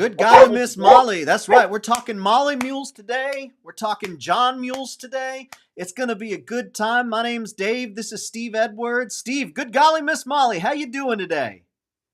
Good golly, Miss Molly. That's right. We're talking Molly Mules today. We're talking John Mules today. It's going to be a good time. My name's Dave. This is Steve Edwards. Steve, good golly, Miss Molly. How you doing today?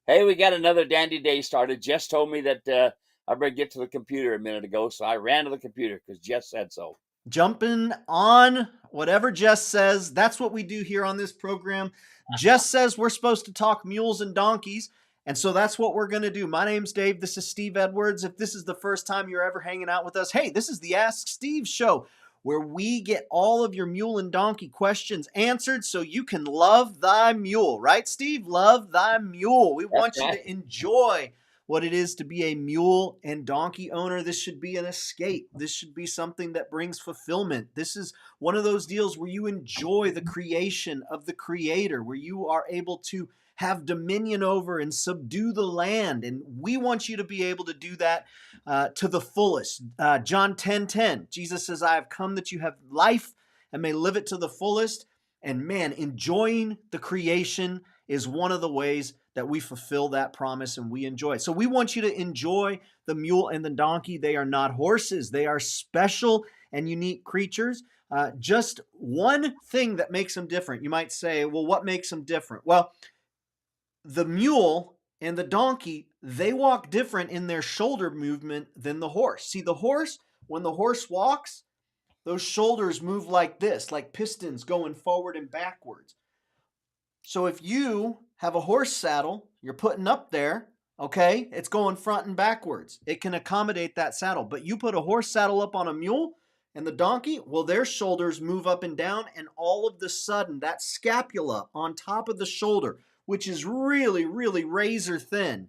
Hey, we got another dandy day started. Jess told me that I better get to the computer a minute ago, so I ran to the computer because Jess said so. Jumping on whatever Jess says. That's what we do here on this program. Jess says we're supposed to talk mules and donkeys. And so that's what we're going to do. My name's Dave. This is Steve Edwards. If this is the first time you're ever hanging out with us, hey, this is the Ask Steve show where we get all of your mule and donkey questions answered so you can love thy mule. Right, Steve? Love thy mule. We That's want you right. to enjoy what it is to be a mule and donkey owner. This should be an escape. This should be something that brings fulfillment. This is one of those deals where you enjoy the creation of the creator, where you are able to have dominion over and subdue the land. And we want you to be able to do that to the fullest. John 10:10, Jesus says, I have come that you have life and may live it to the fullest. And man, enjoying the creation is one of the ways that we fulfill that promise and we enjoy it. So we want you to enjoy the mule and the donkey. They are not horses. They are special and unique creatures. Just one thing that makes them different. You might say, well, what makes them different? Well, the mule and the donkey, they walk different in their shoulder movement than the horse. See, the horse, when the horse walks, those shoulders move like this, like pistons going forward and backwards. So if you have a horse saddle you're putting up there, okay, it's going front and backwards. It can accommodate that saddle. But you put a horse saddle up on a mule and the donkey, well, their shoulders move up and down, and all of the sudden that scapula on top of the shoulder, which is really, really razor thin,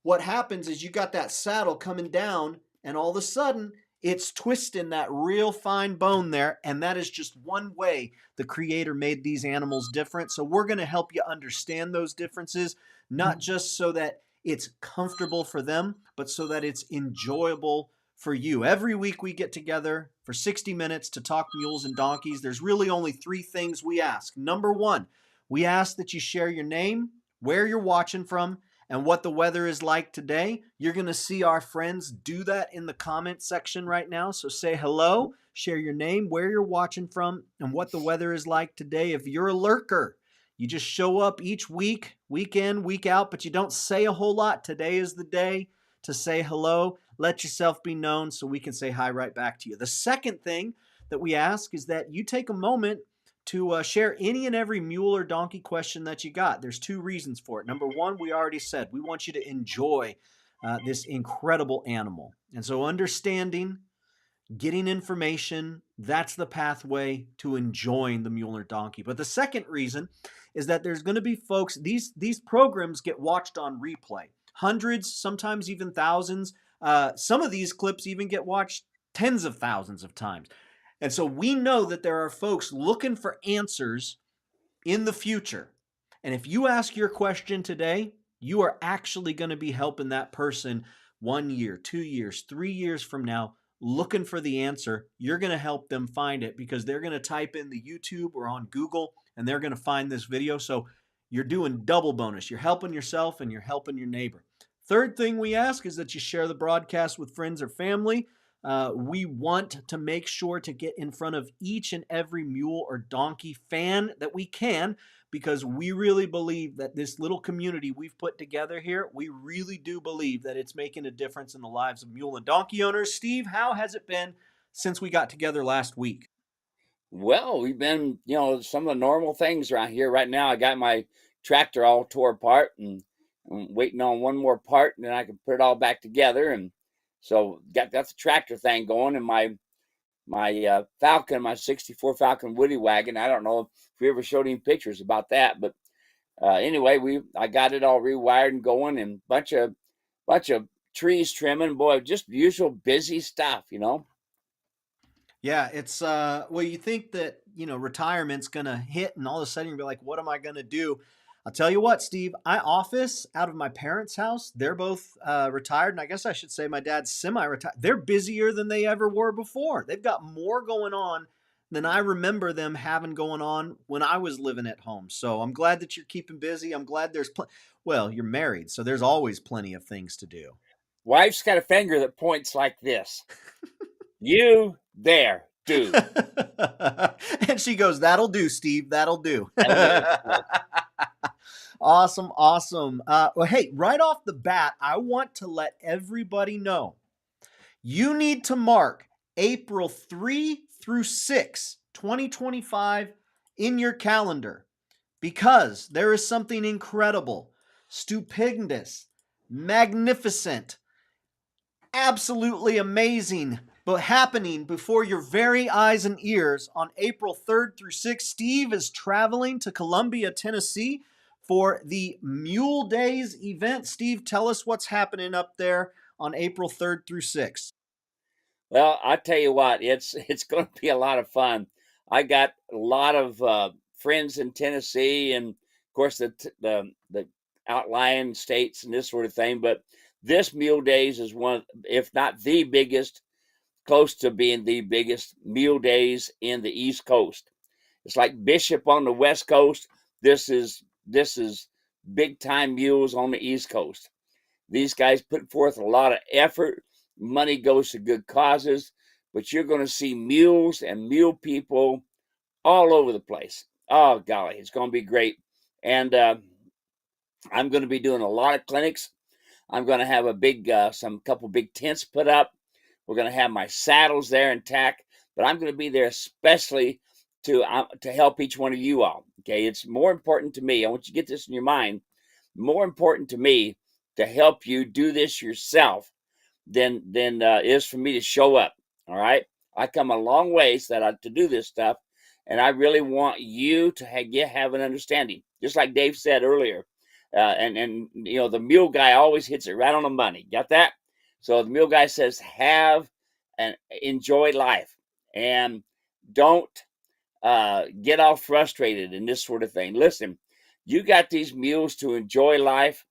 what happens is you got that saddle coming down, and all of a sudden it's twisting that real fine bone there, and that is just one way the Creator made these animals different. So we're going to help you understand those differences, not just so that it's comfortable for them, but so that it's enjoyable for you. Every week we get together for 60 minutes to talk mules and donkeys. There's really only three things we ask. Number one, we ask that you share your name, where you're watching from, and what the weather is like today. You're going to see our friends do that in the comment section right now. So say hello, share your name, where you're watching from, and what the weather is like today. If you're a lurker, you just show up each week, week in, week out, but you don't say a whole lot. Today is the day to say hello. Let yourself be known so we can say hi right back to you. The second thing that we ask is that you take a moment to share any and every mule or donkey question that you got. There's two reasons for it. Number one, we already said, we want you to enjoy this incredible animal. And so understanding, getting information, that's the pathway to enjoying the mule or donkey. But the second reason is that there's going to be folks, these programs get watched on replay. Hundreds, sometimes even thousands. Some of these clips even get watched tens of thousands of times. And so we know that there are folks looking for answers in the future. And if you ask your question today, you are actually going to be helping that person 1 year, 2 years, 3 years from now looking for the answer. You're going to help them find it because they're going to type in the YouTube or on Google and they're going to find this video. So you're doing double bonus. You're helping yourself and you're helping your neighbor. Third thing we ask is that you share the broadcast with friends or family. We want to make sure to get in front of each and every mule or donkey fan that we can, because we really believe that this little community we've put together here, we really do believe that it's making a difference in the lives of mule and donkey owners. Steve, how has it been since we got together last week? Well, we've been, some of the normal things around here. Right now, I got my tractor all tore apart and I'm waiting on one more part, and then I can put it all back together. And so got that's the tractor thing going, and my Falcon, my '64 Falcon Woody wagon. I don't know if we ever showed any pictures about that, but anyway, I got it all rewired and going, and bunch of trees trimming. Boy, just usual busy stuff. Yeah, it's well, you think that, retirement's gonna hit and all of a sudden you're gonna be like, what am I gonna do? I'll tell you what, Steve, I office out of my parents' house. They're both retired, and I guess I should say my dad's semi-retired. They're busier than they ever were before. They've got more going on than I remember them having going on when I was living at home. So I'm glad that you're keeping busy. I'm glad well, you're married, so there's always plenty of things to do. Wife's got a finger that points like this. You there, do. And she goes, "That'll do, Steve. That'll do." That'll do. Awesome, awesome. Well, hey, right off the bat, I want to let everybody know you need to mark April 3 through 6, 2025 in your calendar because there is something incredible, stupendous, magnificent, absolutely amazing, but happening before your very eyes and ears on April 3rd through 6th. Steve is traveling to Columbia, Tennessee for the Mule Days event. Steve, tell us what's happening up there on April 3rd through 6th. Well, I tell you what, it's going to be a lot of fun. I got a lot of friends in Tennessee, and of course the outlying states and this sort of thing. But this Mule Days is one, if not the biggest, close to being the biggest Mule Days in the East Coast. It's like Bishop on the West Coast. This is big time mules on the East Coast. These guys put forth a lot of effort. Money goes to good causes, but you're going to see mules and mule people all over the place. Oh, golly, it's going to be great. And I'm going to be doing a lot of clinics. I'm going to have some couple big tents put up. We're going to have my saddles there intact, but I'm going to be there especially to help each one of you all. Okay, it's more important to me. I want you to get this in your mind. More important to me to help you do this yourself than is for me to show up. All right, I come a long ways to do this stuff, and I really want you to have an understanding. Just like Dave said earlier, and you know the mule guy always hits it right on the money. Got that? So the mule guy says, have and enjoy life, and don't get all frustrated and this sort of thing. Listen, you got these mules to enjoy life.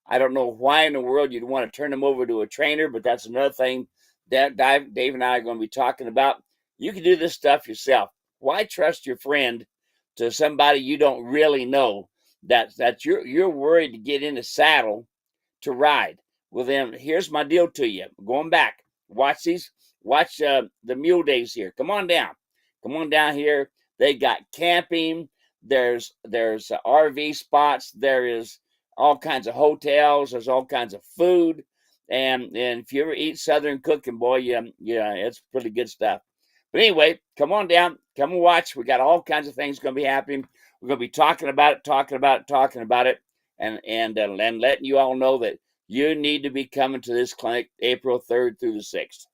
I don't know why in the world you'd want to turn them over to a trainer, but that's another thing that Dave and I are going to be talking about. You can do this stuff yourself. Why trust your friend to somebody you don't really know that you're worried to get in the saddle to ride? Well, then here's my deal to you. Going back, watch the Mule Days here. Come on down here. They got camping. There's RV spots. There is all kinds of hotels. There's all kinds of food, and if you ever eat Southern cooking, boy, yeah, it's pretty good stuff. But anyway, come on down, come and watch. We got all kinds of things going to be happening. We're going to be talking about it, and letting you all know that you need to be coming to this clinic April 3rd through the 6th.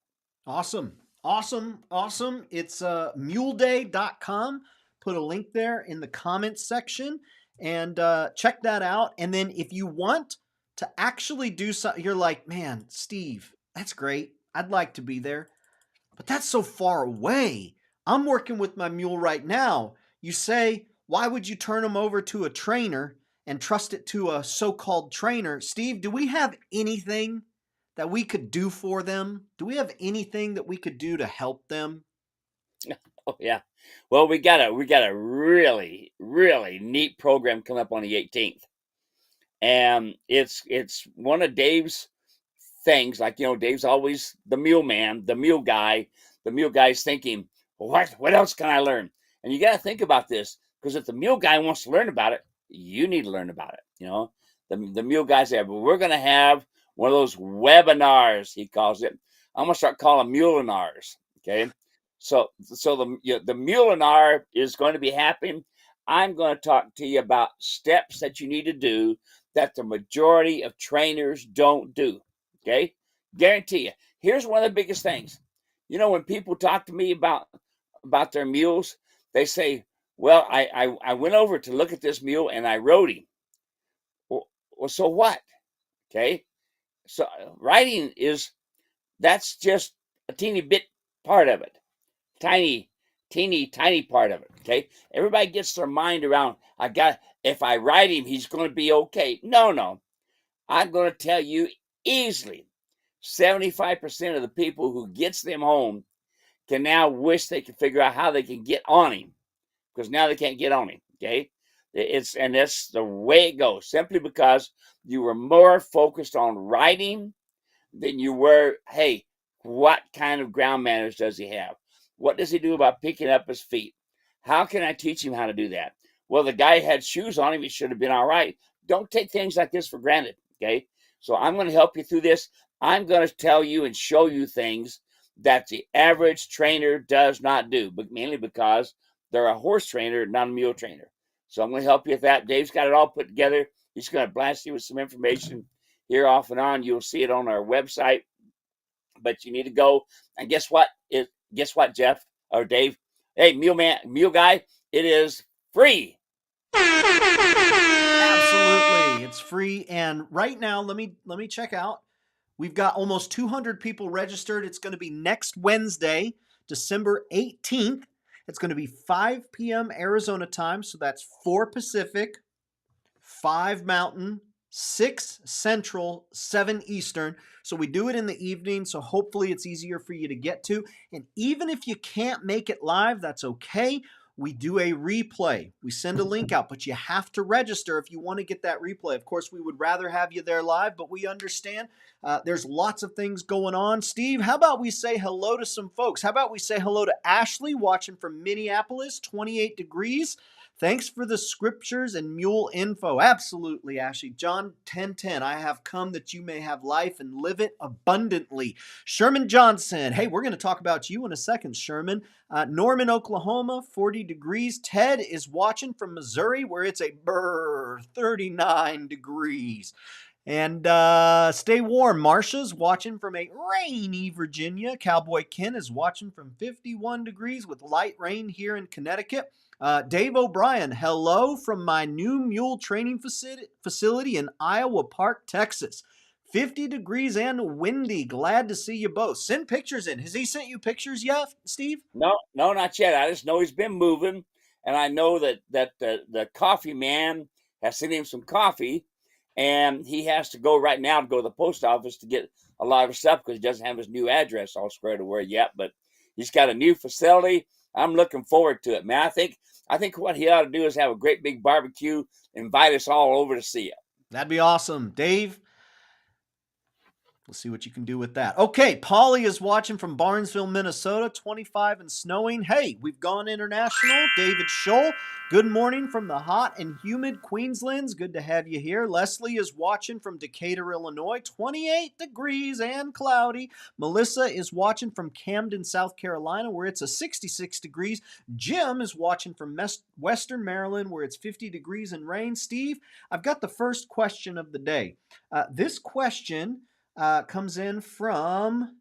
Awesome. Awesome. Awesome. It's muleday.com. Put a link there in the comments section and check that out. And then if you want to actually do something, you're like, man, Steve, that's great. I'd like to be there, but that's so far away. I'm working with my mule right now. You say, why would you turn him over to a trainer and trust it to a so-called trainer? Steve, do we have anything that we could do for them? Do we have anything that we could do to help them? Oh yeah. Well, we got a really really neat program coming up on the 18th, and it's one of Dave's things. Like, Dave's always the mule man, the mule guy. The mule guy's thinking, what else can I learn? And you got to think about this, because if the mule guy wants to learn about it, you need to learn about it. The mule guy's there, but we're going to have one of those webinars, he calls it. I'm going to start calling them mulinars. Okay. So the mulinar is going to be happening. I'm going to talk to you about steps that you need to do that the majority of trainers don't do. Okay, guarantee you. Here's one of the biggest things. When people talk to me about their mules, they say, "Well, I went over to look at this mule and I rode him." Well, so what? Okay, so riding that's just a teeny bit part of it, tiny, teeny tiny part of it. Okay, everybody gets their mind around. If I ride him, he's going to be okay. No. I'm going to tell you easily, 75% of the people who gets them home can now wish they could figure out how they can get on him, because now they can't get on him. Okay, and that's the way it goes, simply because you were more focused on riding than you were, hey, what kind of ground manners does he have? What does he do about picking up his feet? How can I teach him how to do that? Well, the guy had shoes on him. He should have been all right. Don't take things like this for granted. Okay. So I'm going to help you through this. I'm going to tell you and show you things that the average trainer does not do, but mainly because they're a horse trainer, not a mule trainer. So I'm going to help you with that. Dave's got it all put together. He's going to blast you with some information here off and on. You'll see it on our website, but you need to go. And guess what? Guess what, Jeff or Dave? Hey, mule guy, it is free. Absolutely, it's free. And right now, let me check out. We've got almost 200 people registered. It's going to be next Wednesday, December 18th. It's going to be 5 p.m. Arizona time, so that's 4 Pacific, 5 Mountain, 6 Central, 7 Eastern. So we do it in the evening, so hopefully it's easier for you to get to. And even if you can't make it live, that's okay. We do a replay. We send a link out, but you have to register if you want to get that replay. Of course, we would rather have you there live, but we understand there's lots of things going on. Steve, how about we say hello to some folks? How about we say hello to Ashley watching from Minneapolis, 28 degrees. Thanks for the scriptures and mule info. Absolutely, Ashley. John 10:10. I have come that you may have life and live it abundantly. Sherman Johnson. Hey, we're going to talk about you in a second, Sherman. Norman, Oklahoma, 40 degrees. Ted is watching from Missouri, where it's a 39 degrees. And stay warm. Marsha's watching from a rainy Virginia. Cowboy Ken is watching from 51 degrees with light rain here in Connecticut. Dave O'Brien, hello from my new mule training facility in Iowa Park, Texas. 50 degrees and windy. Glad to see you both. Send pictures in. Has he sent you pictures yet, Steve? No, not yet. I just know he's been moving, and I know that the coffee man has sent him some coffee, and he has to go right now to go to the post office to get a lot of stuff because he doesn't have his new address all squared away yet. But he's got a new facility. I'm looking forward to it, man. I think what he ought to do is have a great big barbecue, invite us all over to see it. That'd be awesome. Dave, we'll see what you can do with that. Okay, Polly is watching from Barnesville, Minnesota, 25 and snowing. Hey, we've gone international. David Scholl, good morning from the hot and humid Queenslands. Good to have you here. Leslie is watching from Decatur, Illinois, 28 degrees and cloudy. Melissa is watching from Camden, South Carolina, where it's a 66 degrees. Jim is watching from Western Maryland, where it's 50 degrees and rain. Steve, I've got the first question of the day. This question comes in from,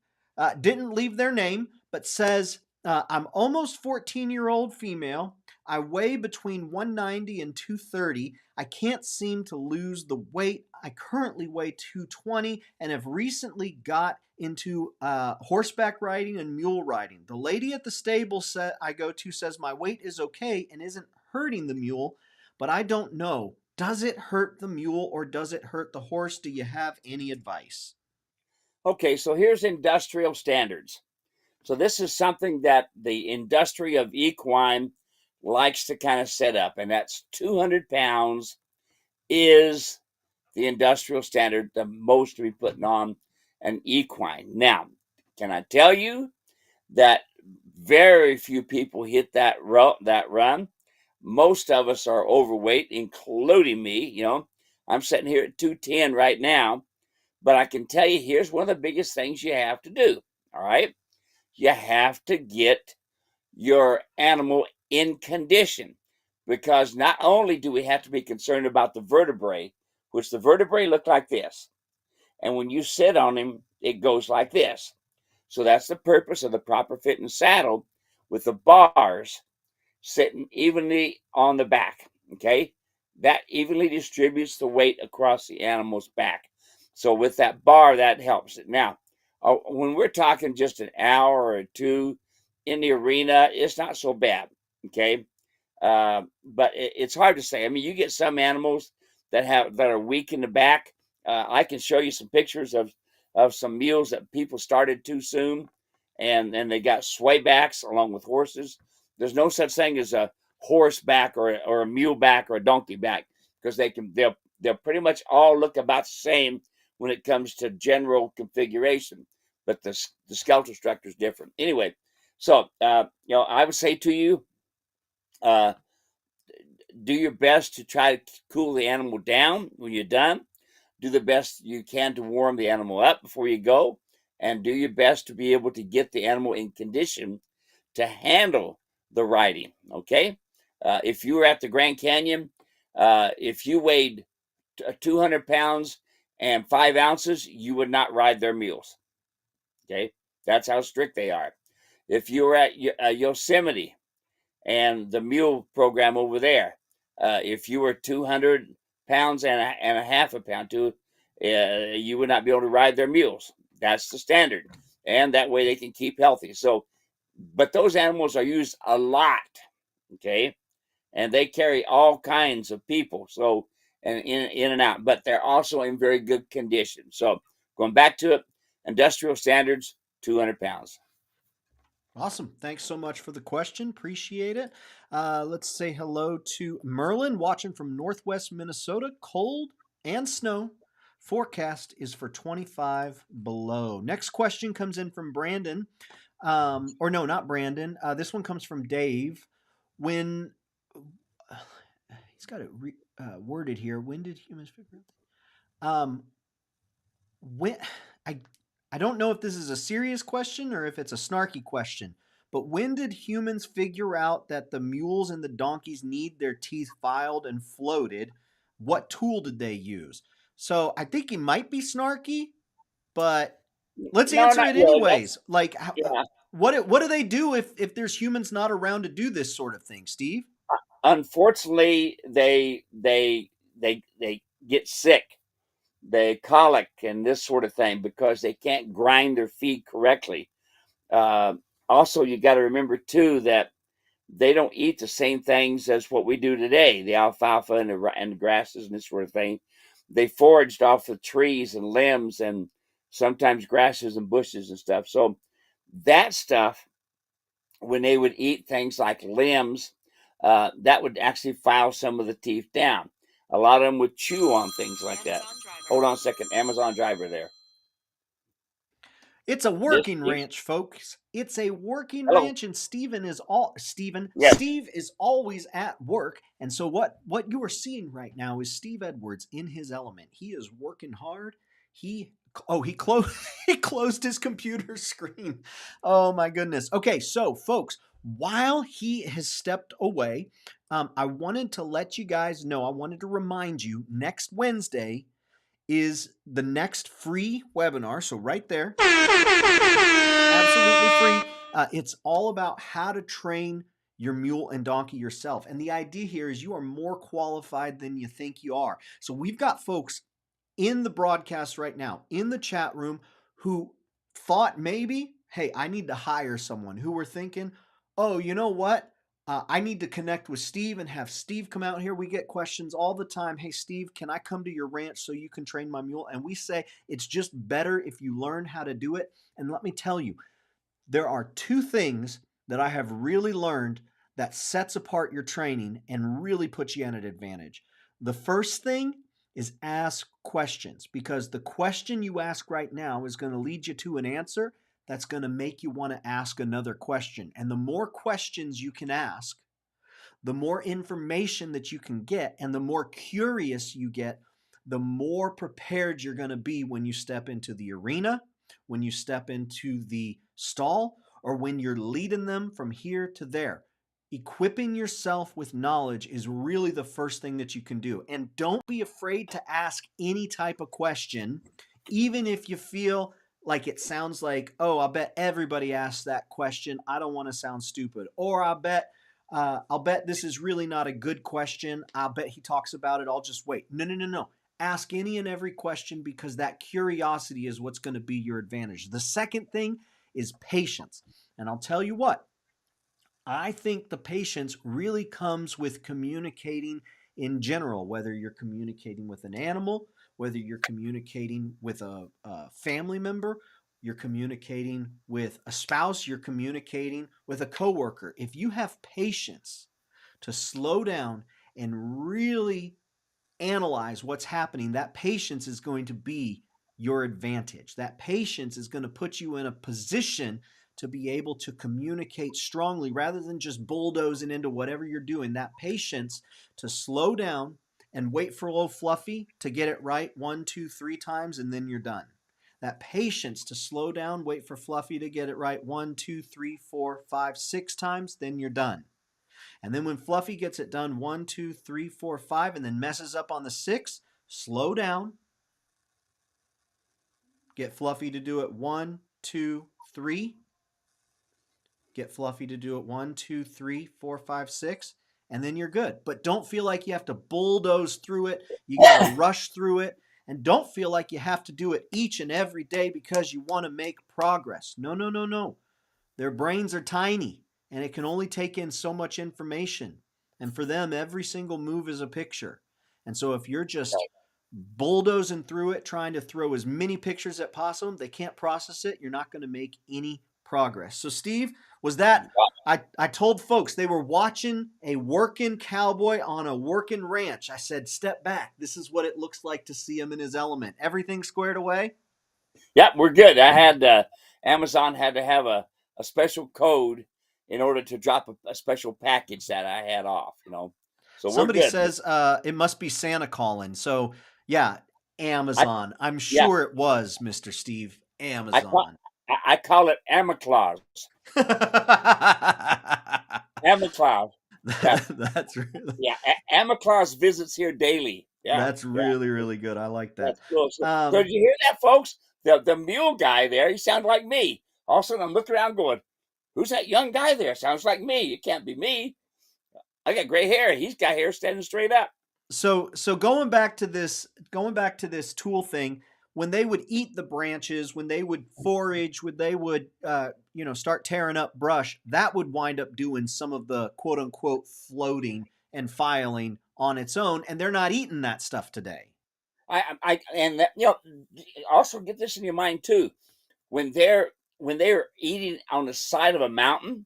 didn't leave their name, but says, I'm almost 14-year-old female. I weigh between 190 and 230. I can't seem to lose the weight. I currently weigh 220 and have recently got into horseback riding and mule riding. The lady at the stable I go to says my weight is okay and isn't hurting the mule, but I don't know. Does it hurt the mule or does it hurt the horse? Do you have any advice? Okay, so here's industrial standards. So this is something that the industry of equine likes to kind of set up, and that's 200 pounds is the industrial standard, the most to be putting on an equine. Now, can I tell you that very few people hit that run? Most of us are overweight, including me. I'm sitting here at 210 right now. But I can tell you, here's one of the biggest things you have to do. All right. You have to get your animal in condition because not only do we have to be concerned about the vertebrae, which the vertebrae look like this. And when you sit on him, it goes like this. So that's the purpose of the proper fitting saddle with the bars sitting evenly on the back. Okay. That evenly distributes the weight across the animal's back. So with that bar, that helps it. Now, when we're talking just an hour or two in the arena, it's not so bad, okay? But it's hard to say. I mean, you get some animals that are weak in the back. I can show you some pictures of some mules that people started too soon, and they got sway backs along with horses. There's no such thing as a horse back or a mule back or a donkey back because they'll pretty much all look about the same when it comes to general configuration, but the skeletal structure is different. Anyway, so I would say to you, uh, do your best to try to cool the animal down when you're done. Do the best you can to warm the animal up before you go, and do your best to be able to get the animal in condition to handle the riding. Okay, if you were at the Grand Canyon, if you weighed 200 pounds and 5 ounces, you would not ride their mules. Okay, that's how strict they are. If you were at Yosemite and the mule program over there, if you were 200 pounds and a half a pound, you would not be able to ride their mules. That's the standard, and that way they can keep healthy. So, but those animals are used a lot, okay, and they carry all kinds of people. So, and in and out, but they're also in very good condition. So, going back to it, industrial standards, 200 pounds. Awesome. Thanks so much for the question. Appreciate it. Let's say hello to Merlin, watching from Northwest Minnesota. Cold and snow. Forecast is for 25 below. Next question comes in from Brandon. Or no, not Brandon. This one comes from Dave. When he's got it worded here. When did humans figure out? When I I don't know if this is a serious question or if it's a snarky question, but when did humans figure out that the mules and the donkeys need their teeth filed and floated? What tool did they use? So I think he might be snarky, but let's No, answer not it really. That's anyways. Like, yeah. what do they do if there's humans not around to do this sort of thing, Steve? Unfortunately, they get sick, they colic and this sort of thing because they can't grind their feed correctly. Uh, Also, you got to remember too that they don't eat the same things as what we do today, the alfalfa and the grasses and this sort of thing. They foraged off the trees and limbs and sometimes grasses and bushes and stuff. So that stuff, when they would eat things like limbs, that would actually file some of the teeth down. A lot of them would chew on things like that. Hold on a second, Amazon driver there. It's a This, working ranch, folks. It's a working hello. ranch, and Yes. Steve is always at work. And so what you are seeing right now is Steve Edwards in his element. He is working hard. He closed he closed his computer screen. Oh my goodness. Okay, so folks, while he has stepped away, I wanted to let you guys know. I wanted to remind you next Wednesday is the next free webinar. So right there, absolutely free. It's all about how to train your mule and donkey yourself. And the idea here is you are more qualified than you think you are. So we've got folks in the broadcast right now, in the chat room, who thought maybe, hey, I need to hire someone, who were thinking, oh, you know what? I need to connect with Steve and have Steve come out here. We get questions all the time. Hey, Steve, can I come to your ranch so you can train my mule? And we say it's just better if you learn how to do it. And let me tell you, there are two things that I have really learned that sets apart your training and really puts you at an advantage. The first thing is ask questions, because the question you ask right now is going to lead you to an answer that's going to make you want to ask another question. And the more questions you can ask, the more information that you can get, and the more curious you get, the more prepared you're going to be when you step into the arena, when you step into the stall, or when you're leading them from here to there. Equipping yourself with knowledge is really the first thing that you can do. And don't be afraid to ask any type of question, even if you feel like it sounds like, oh, I bet everybody asks that question. I don't want to sound stupid. Or I'll bet this is really not a good question. I'll bet he talks about it. I'll just wait. No, no, no, no. Ask any and every question, because that curiosity is what's going to be your advantage. The second thing is patience. And I'll tell you what, I think the patience really comes with communicating in general, whether you're communicating with an animal, whether you're communicating with a family member, you're communicating with a spouse, you're communicating with a coworker. If you have patience to slow down and really analyze what's happening, that patience is going to be your advantage. That patience is going to put you in a position to be able to communicate strongly rather than just bulldozing into whatever you're doing. That patience to slow down and wait for old Fluffy to get it right 1, 2, 3 times, and then you're done. That patience to slow down, wait for Fluffy to get it right 1, 2, 3, 4, 5, 6 times, then you're done. And then when Fluffy gets it done 1, 2, 3, 4, 5, and then messes up on the 6, slow down. Get Fluffy to do it 1, 2, 3. Get Fluffy to do it 1, 2, 3, 4, 5, 6, and then you're good. But don't feel like you have to bulldoze through it. You got to rush through it. And don't feel like you have to do it each and every day because you want to make progress. No, no, no, no. Their brains are tiny, and it can only take in so much information. And for them, every single move is a picture. And so if you're just bulldozing through it, trying to throw as many pictures as possible, they can't process it. You're not going to make any progress. So, Steve, was that I told folks they were watching a working cowboy on a working ranch. I said, step back. This is what it looks like to see him in his element. Everything squared away? Yep, we're good. I had Amazon had to have a special code in order to drop a special package that I had off, So we're Somebody good. says it must be Santa calling. So, yeah, I Amazon. I'm yeah, sure it was, Mr. Steve. I call Amazon. I call it Amaclaus. Amaclaus. Yeah, That's really yeah. Amaclaus visits here daily. Yeah, that's yeah. really really good. I like that. That's cool. So Um, did you hear that, folks? The mule guy there, he sounded like me. All of a sudden, I'm looking around going, who's that young guy there? Sounds like me. It can't be me. I got gray hair. He's got hair standing straight up. so going back to this tool thing, when they would eat the branches, when they would forage, when they would start tearing up brush, that would wind up doing some of the quote unquote floating and filing on its own, and they're not eating that stuff today. And that, also get this in your mind too. When they're eating on the side of a mountain,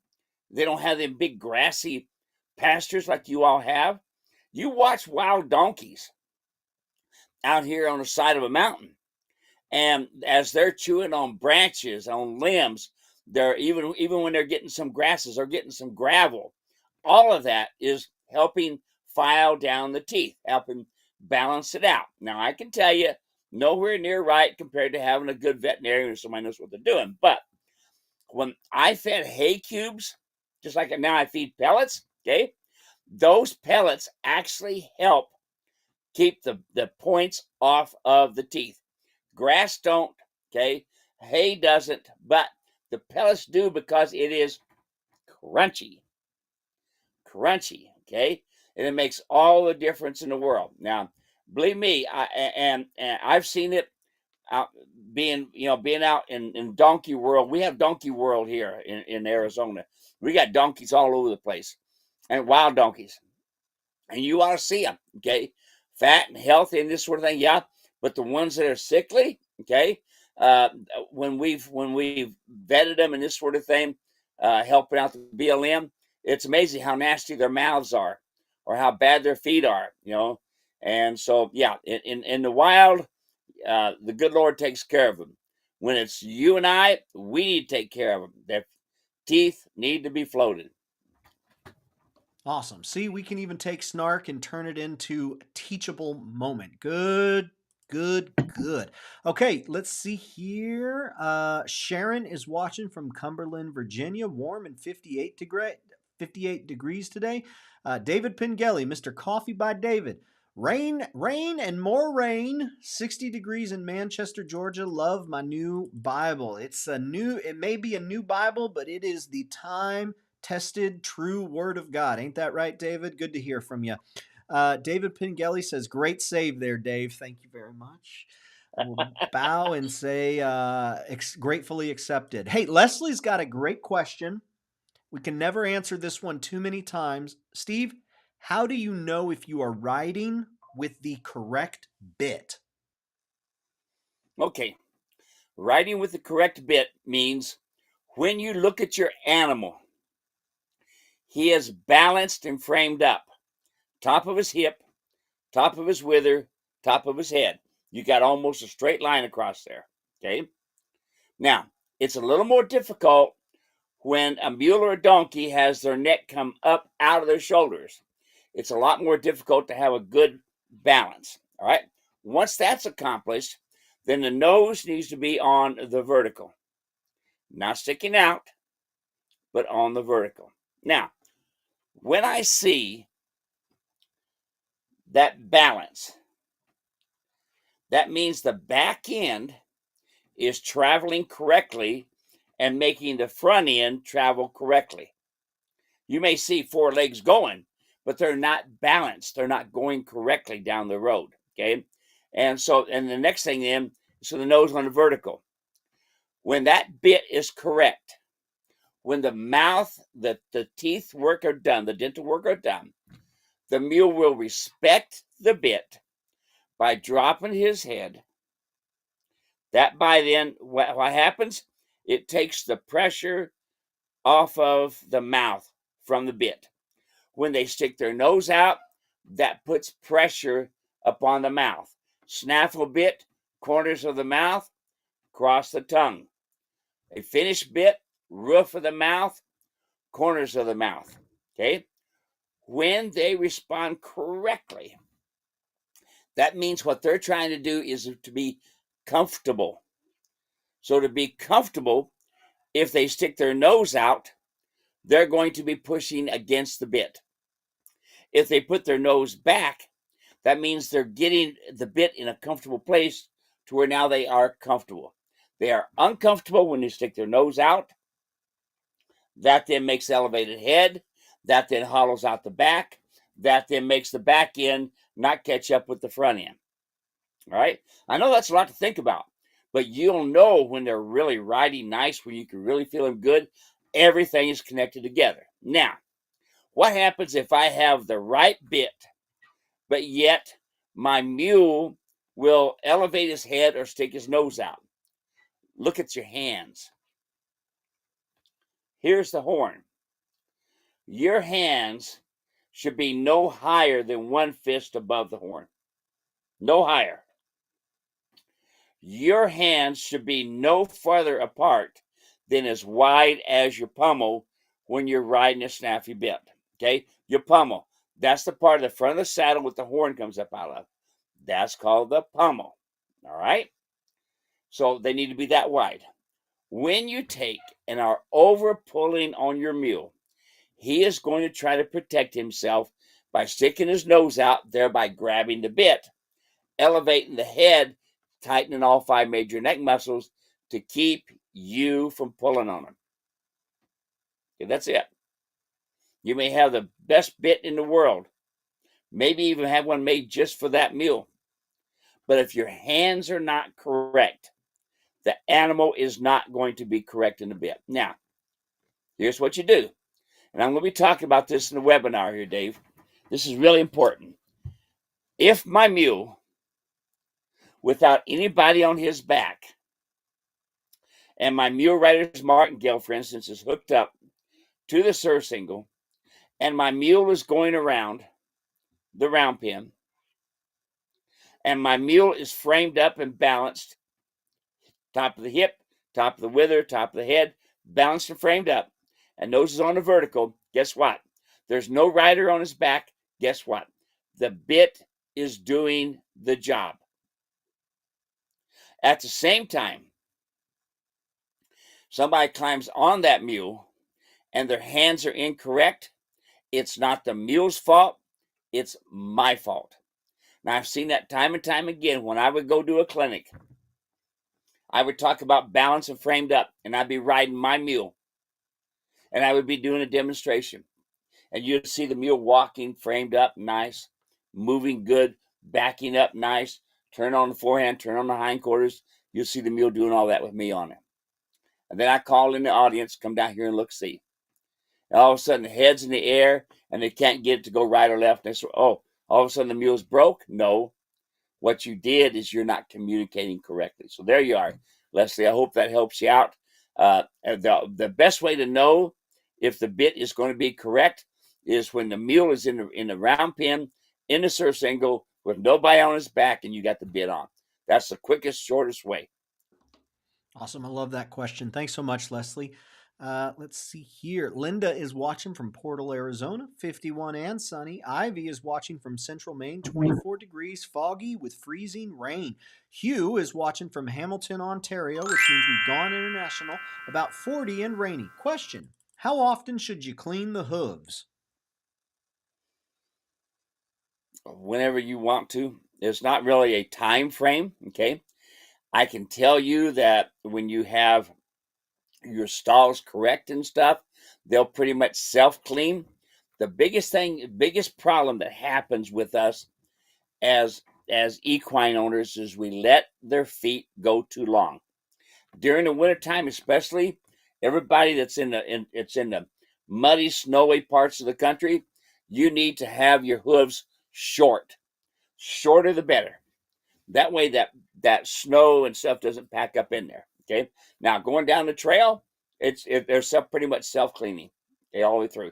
they don't have them big grassy pastures like you all have. You watch wild donkeys out here on the side of a mountain, and as they're chewing on branches, on limbs, they're even when they're getting some grasses or getting some gravel, all of that is helping file down the teeth, helping balance it out. Now I can tell you, nowhere near right compared to having a good veterinarian or somebody knows what they're doing. But when I fed hay cubes, just like now I feed pellets, okay, those pellets actually help keep the points off of the teeth. Grass don't, okay? Hay doesn't, but the pellets do because it is crunchy. Crunchy, okay? And it makes all the difference in the world. Now, believe me, and I've seen it out being out in donkey world. We have donkey world here in Arizona. We got donkeys all over the place, and wild donkeys, and you ought to see them, okay? Fat and healthy and this sort of thing, yeah. But the ones that are sickly, okay, uh, when we've vetted them and this sort of thing, helping out the BLM, it's amazing how nasty their mouths are, or how bad their feet are. And so, yeah, in the wild, the good Lord takes care of them. When it's you and I, we need to take care of them. Their teeth need to be floated. Awesome. See, we can even take snark and turn it into a teachable moment. Good, good, good. Okay, let's see here. Sharon is watching from Cumberland, Virginia. Warm and 58 degrees today. David Pingelli, Mr. Coffee by David. Rain, rain, and more rain. 60 degrees in Manchester, Georgia. Love my new Bible. It may be a new Bible, but it is the time tested, true word of God. Ain't that right, David? Good to hear from you. David Pingelli says, great save there, Dave. Thank you very much. We'll bow and say, gratefully accepted. Hey, Leslie's got a great question. We can never answer this one too many times. Steve, how do you know if you are riding with the correct bit? Okay, riding with the correct bit means when you look at your animal, he is balanced and framed up. Top of his hip, top of his wither, top of his head. You got almost a straight line across there. Okay. Now, it's a little more difficult when a mule or a donkey has their neck come up out of their shoulders. It's a lot more difficult to have a good balance. All right. Once that's accomplished, then the nose needs to be on the vertical, not sticking out, but on the vertical. Now, when I see that balance, that means the back end is traveling correctly and making the front end travel correctly. You may see four legs going, but they're not balanced. They're not going correctly down the road. Okay. And the next thing then, so the nose on the vertical. When that bit is correct, when the mouth, the teeth work are done, the dental work are done, the mule will respect the bit by dropping his head. That by then, what happens? It takes the pressure off of the mouth from the bit. When they stick their nose out, that puts pressure upon the mouth. Snaffle bit, corners of the mouth, cross the tongue. A finished bit, roof of the mouth, corners of the mouth. Okay? When they respond correctly, that means what they're trying to do is to be comfortable. So to be comfortable, if they stick their nose out, they're going to be pushing against the bit. If they put their nose back, that means they're getting the bit in a comfortable place to where now they are comfortable. They are uncomfortable when they stick their nose out. That then makes the elevated head. That then hollows out the back. That then makes the back end not catch up with the front end. All right. I know that's a lot to think about, but you'll know when they're really riding nice, when you can really feel them good. Everything is connected together. Now, what happens if I have the right bit, but yet my mule will elevate his head or stick his nose out? Look at your hands. Here's the horn. Your hands should be no higher than one fist above the horn. No higher. Your hands should be no farther apart than as wide as your pommel when you're riding a snaffy bit. Okay? Your pommel. That's the part of the front of the saddle with the horn comes up out of. That's called the pommel. All right? So they need to be that wide. When you take and are over pulling on your mule, he is going to try to protect himself by sticking his nose out, thereby grabbing the bit, elevating the head, tightening all 5 major neck muscles to keep you from pulling on him. Okay, that's it. You may have the best bit in the world, maybe even have one made just for that mule. But if your hands are not correct, the animal is not going to be correct in the bit. Now, here's what you do. And I'm going to be talking about this in the webinar here, Dave. This is really important. If my mule, without anybody on his back, and my mule rider's martingale, for instance, is hooked up to the surcingle, and my mule is going around the round pin, and my mule is framed up and balanced, top of the hip, top of the wither, top of the head, balanced and framed up, and nose is on the vertical, guess what? There's no rider on his back. Guess what? The bit is doing the job. At the same time, somebody climbs on that mule and their hands are incorrect, it's not the mule's fault, it's my fault. Now, I've seen that time and time again. When I would go do a clinic, I would talk about balance and framed up, and I'd be riding my mule, and I would be doing a demonstration. And you'd see the mule walking, framed up, nice, moving good, backing up, nice, turn on the forehand, turn on the hindquarters. You'll see the mule doing all that with me on it. And then I call in the audience, come down here and look, see. And all of a sudden, the head's in the air, and they can't get it to go right or left. And they say, oh, all of a sudden the mule's broke? No. What you did is you're not communicating correctly. So there you are, Leslie. I hope that helps you out. The best way to know if the bit is going to be correct is when the mule is in the round pin, in the surcingle, with nobody on his back, and you got the bit on. That's the quickest, shortest way. Awesome. I love that question. Thanks so much, Leslie. Let's see here. Linda is watching from Portal, Arizona, 51 and sunny. Ivy is watching from Central Maine, 24 degrees, foggy with freezing rain. Hugh is watching from Hamilton, Ontario, which means we've gone international, about 40 and rainy. Question: how often should you clean the hooves? Whenever you want to. There's not really a time frame. Okay. I can tell you that when you have your stalls correct and stuff, they'll pretty much self clean. The biggest problem that happens with us as equine owners is we let their feet go too long. During the wintertime, especially, everybody that's it's in the muddy, snowy parts of the country, you need to have your hooves short. Shorter the better. That way that snow and stuff doesn't pack up in there. Okay. Now going down the trail, they're pretty much self cleaning. Okay, all the way through.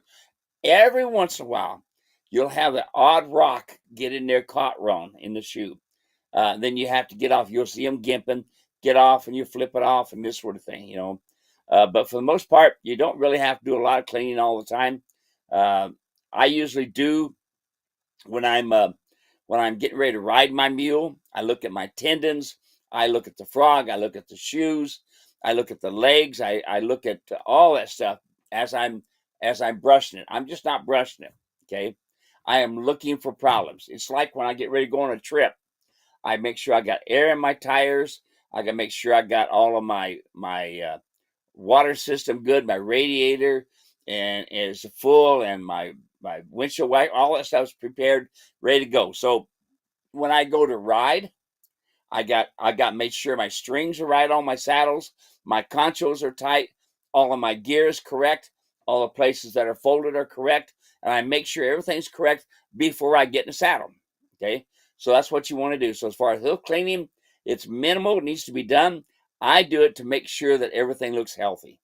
Every once in a while, you'll have an odd rock get in there caught wrong in the shoe. Then you have to get off. You'll see them gimping, get off, and you flip it off, and this sort of thing. But for the most part, you don't really have to do a lot of cleaning all the time. I usually do when I'm getting ready to ride my mule. I look at my tendons. I look at the frog. I look at the shoes. I look at the legs. I look at all that stuff as I'm brushing it. I'm just not brushing it. Okay. I am looking for problems. It's like when I get ready to go on a trip. I make sure I got air in my tires. I got to make sure I got all of my water system good, my radiator and is full, and my windshield wiper, all that stuff's prepared, ready to go. So when I go to ride, I got made sure my strings are right on my saddles, my conchos are tight, all of my gear is correct, all the places that are folded are correct, and I make sure everything's correct before I get in the saddle. Okay, so that's what you want to do. So as far as hoof cleaning, it's minimal. It needs to be done. I do it to make sure that everything looks healthy.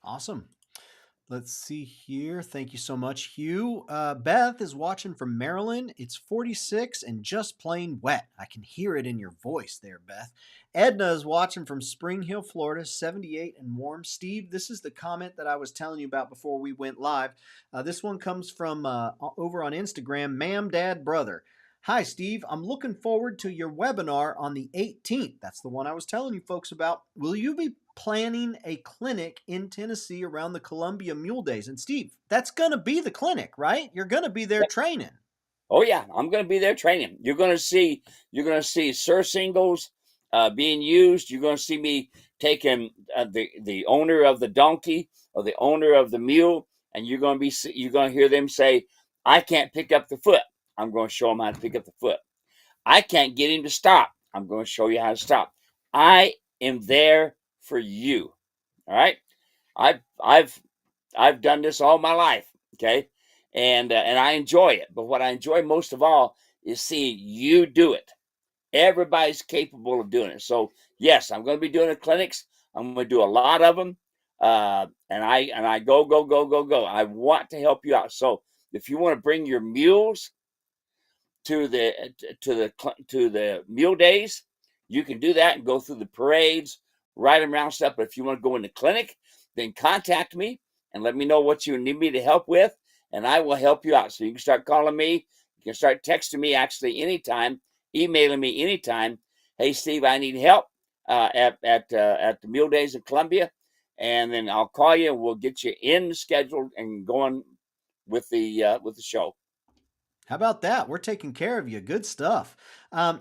Awesome. Let's see here. Thank you so much, Hugh. Beth is watching from Maryland. It's 46 and just plain wet. I can hear it in your voice there, Beth. Edna is watching from Spring Hill, Florida, 78 and warm. Steve, this is the comment that I was telling you about before we went live. This one comes from over on Instagram, Ma'am, Dad, Brother. Hi, Steve. I'm looking forward to your webinar on the 18th. That's the one I was telling you folks about. Will you be planning a clinic in Tennessee around the Columbia Mule Days? And Steve, that's going to be the clinic, right? You're going to be there training. Oh yeah, I'm going to be there training. You're going to see Cursingles being used. You're going to see me taking the owner of the donkey or the owner of the mule, and you're going to hear them say, "I can't pick up the foot." I'm going to show them how to pick up the foot. I can't get him to stop. I'm going to show you how to stop. I am there for you. All right. I've I've I've done this all my life. Okay, and I enjoy it. But what I enjoy most of all is seeing you do it. Everybody's capable of doing it. So yes, I'm going to be doing the clinics. I'm going to do a lot of them. And I go. I want to help you out. So if you want to bring your mules to the mule days, you can do that and go through the parades, ride them around stuff. But if you want to go in the clinic, then contact me and let me know what you need me to help with, and I will help you out. So you can start calling me, you can start texting me actually anytime, emailing me anytime. Hey Steve, I need help at the mule days in Columbia, and then I'll call you and we'll get you in the schedule and going with the show. How about that? We're taking care of you. Good stuff.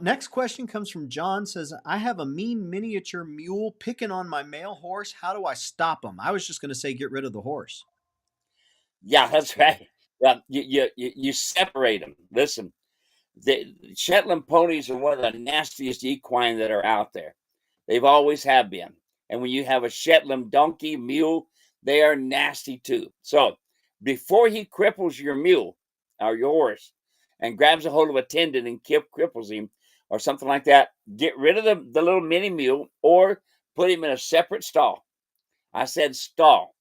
Next question comes from John. Says, I have a mean miniature mule picking on my male horse. How do I stop him? I was just going to say get rid of the horse. Yeah, that's right. Yeah, you separate them. Listen, the Shetland ponies are one of the nastiest equine that are out there. They've always have been. And when you have a Shetland donkey, mule, they are nasty too. So before he cripples your mule or your horse and grabs a hold of a tendon and cripples him or something like that, get rid of the little mini mule or put him in a separate stall. I said stall,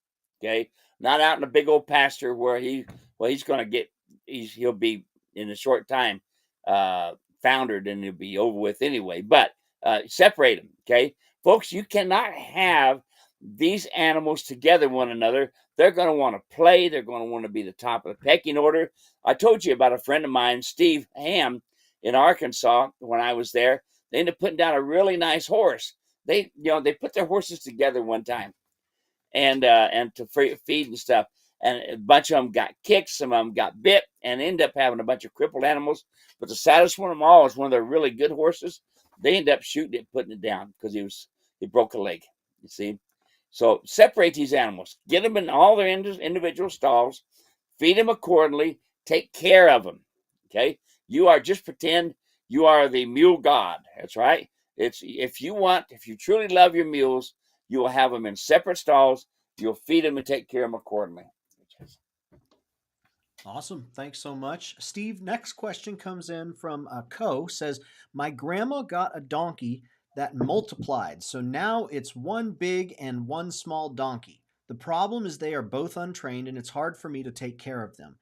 okay? Not out in a big old pasture where he's going to he'll be in a short time foundered and it'll be over with anyway. But separate them, okay? Folks, you cannot have these animals together one another. They're going to want to play. They're going to want to be the top of the pecking order. I told you about a friend of mine, Steve Ham, in Arkansas when I was there. They ended up putting down a really nice horse. They put their horses together one time and to feed and stuff. And a bunch of them got kicked, some of them got bit, and ended up having a bunch of crippled animals. But the saddest one of them all was one of their really good horses. They ended up shooting it, putting it down because he broke a leg. You see, so separate these animals, get them in all their individual stalls, feed them accordingly, take care of them. Okay, just pretend you are the mule god. That's right. If you truly love your mules, you will have them in separate stalls. You'll feed them and take care of them accordingly. Awesome. Thanks so much. Steve, next question comes in from says, my grandma got a donkey that multiplied. So now it's one big and one small donkey. The problem is they are both untrained and it's hard for me to take care of them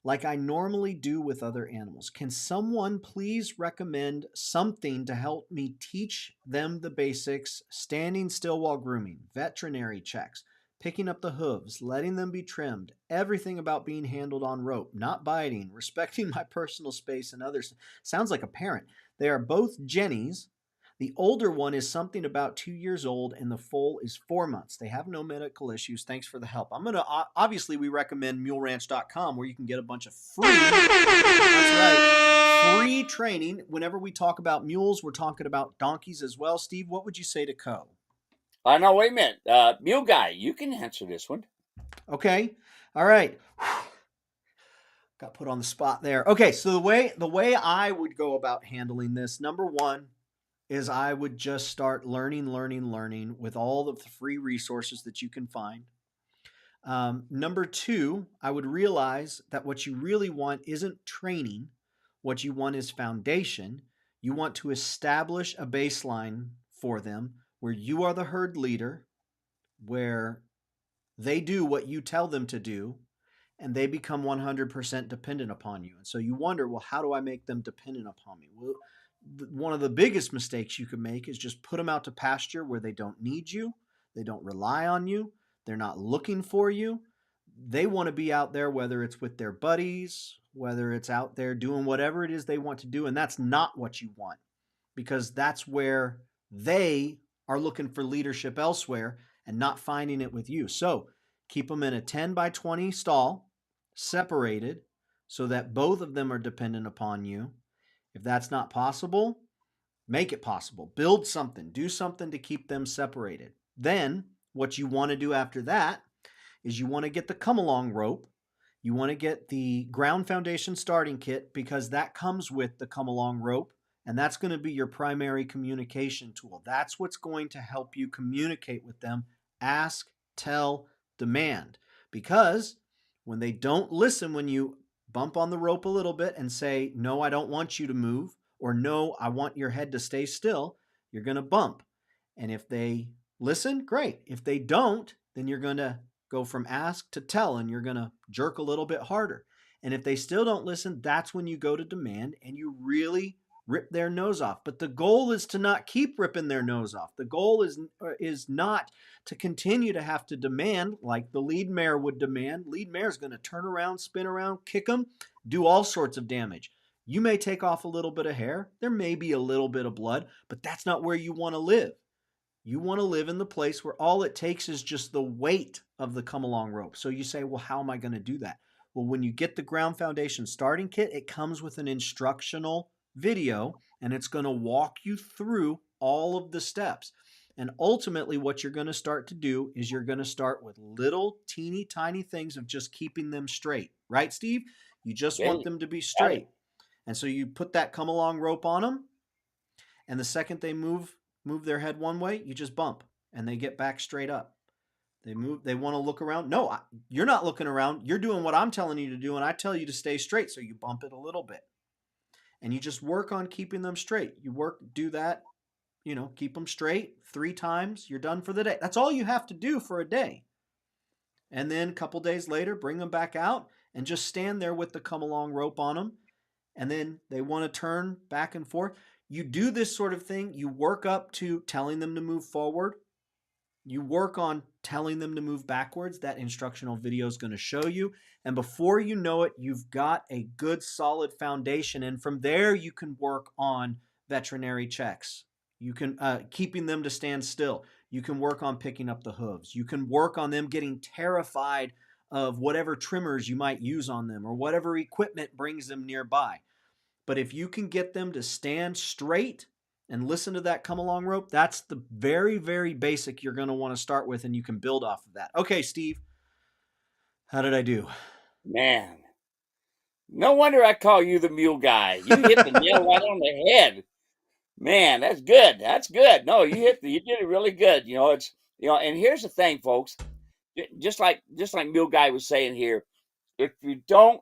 like I normally do with other animals. Can someone please recommend something to help me teach them the basics, standing still while grooming, veterinary checks, picking up the hooves, letting them be trimmed, everything about being handled on rope, not biting, respecting my personal space and others. Sounds like a parent. They are both Jennies. The older one is something about 2 years old, and the foal is 4 months. They have no medical issues. Thanks for the help. Obviously, we recommend muleranch.com where you can get a bunch of free, that's right, free training. Whenever we talk about mules, we're talking about donkeys as well. Steve, what would you say to Co? No, wait a minute. Mule guy, you can answer this one. Okay. All right. Got put on the spot there. Okay, so the way I would go about handling this, number one, is I would just start learning with all of the free resources that you can find. Number two, I would realize that what you really want isn't training. What you want is foundation. You want to establish a baseline for them where you are the herd leader, where they do what you tell them to do, and they become 100% dependent upon you. And so you wonder, well, how do I make them dependent upon me? Well, one of the biggest mistakes you can make is just put them out to pasture where they don't need you, they don't rely on you, they're not looking for you. They want to be out there, whether it's with their buddies, whether it's out there doing whatever it is they want to do, and that's not what you want, because that's where they are looking for leadership elsewhere and not finding it with you. So keep them in a 10 by 20 stall, separated, so that both of them are dependent upon you. If that's not possible, make it possible. Build something, do something to keep them separated. Then what you want to do after that is you want to get the come along rope. You want to get the ground foundation starting kit, because that comes with the come along rope, and that's going to be your primary communication tool. That's what's going to help you communicate with them. Ask, tell, demand. Because when they don't listen, when you bump on the rope a little bit and say, no, I don't want you to move, or no, I want your head to stay still, you're going to bump. And if they listen, great. If they don't, then you're going to go from ask to tell, and you're going to jerk a little bit harder. And if they still don't listen, that's when you go to demand and you really rip their nose off. But the goal is to not keep ripping their nose off. The goal is not to continue to have to demand like the lead mare would demand. Lead mare is going to turn around, spin around, kick them, do all sorts of damage. You may take off a little bit of hair. There may be a little bit of blood, but that's not where you want to live. You want to live in the place where all it takes is just the weight of the come along rope. So you say, well, how am I going to do that? Well, when you get the ground foundation starting kit, it comes with an instructional video, and it's going to walk you through all of the steps. And ultimately, what you're going to start to do is you're going to start with little teeny tiny things of just keeping them straight. Right, Steve? You just want them to be straight. And so you put that come along rope on them, and the second they move their head one way, you just bump, and they get back straight up. They want to look around. No, you're not looking around. You're doing what I'm telling you to do, and I tell you to stay straight, so you bump it a little bit. And you just work on keeping them straight. Do that, keep them straight 3 times. You're done for the day. That's all you have to do for a day. And then a couple days later, bring them back out and just stand there with the come along rope on them and then they want to turn back and forth. You do this sort of thing, you work up to telling them to move forward, you work on telling them to move backwards. That instructional video is going to show you. And before you know it, you've got a good solid foundation. And from there, you can work on veterinary checks. You can keeping them to stand still. You can work on picking up the hooves. You can work on them getting terrified of whatever trimmers you might use on them or whatever equipment brings them nearby. But if you can get them to stand straight and listen to that come along rope, that's the very, very basic you're going to want to start with, and you can build off of that. Okay, Steve, how did I do? Man, no wonder I call you the mule guy. You hit the nail right on the head. Man, that's good. That's good. No, you did it really good. And here's the thing, folks. Just like Mule Guy was saying here, if you don't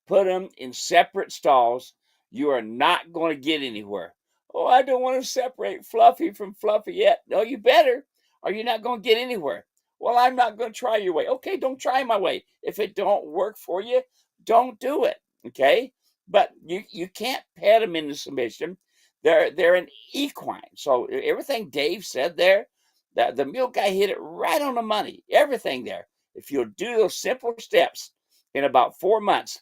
put them in separate stalls, you are not going to get anywhere. Oh, I don't want to separate Fluffy from Fluffy yet. No, you better, or you're not going to get anywhere. Well, I'm not going to try your way. Okay, don't try my way. If it don't work for you, don't do it. Okay, but you can't pet them into submission. They're an equine. So everything Dave said there, that the Mule Guy hit it right on the money. Everything there. If you'll do those simple steps in about 4 months,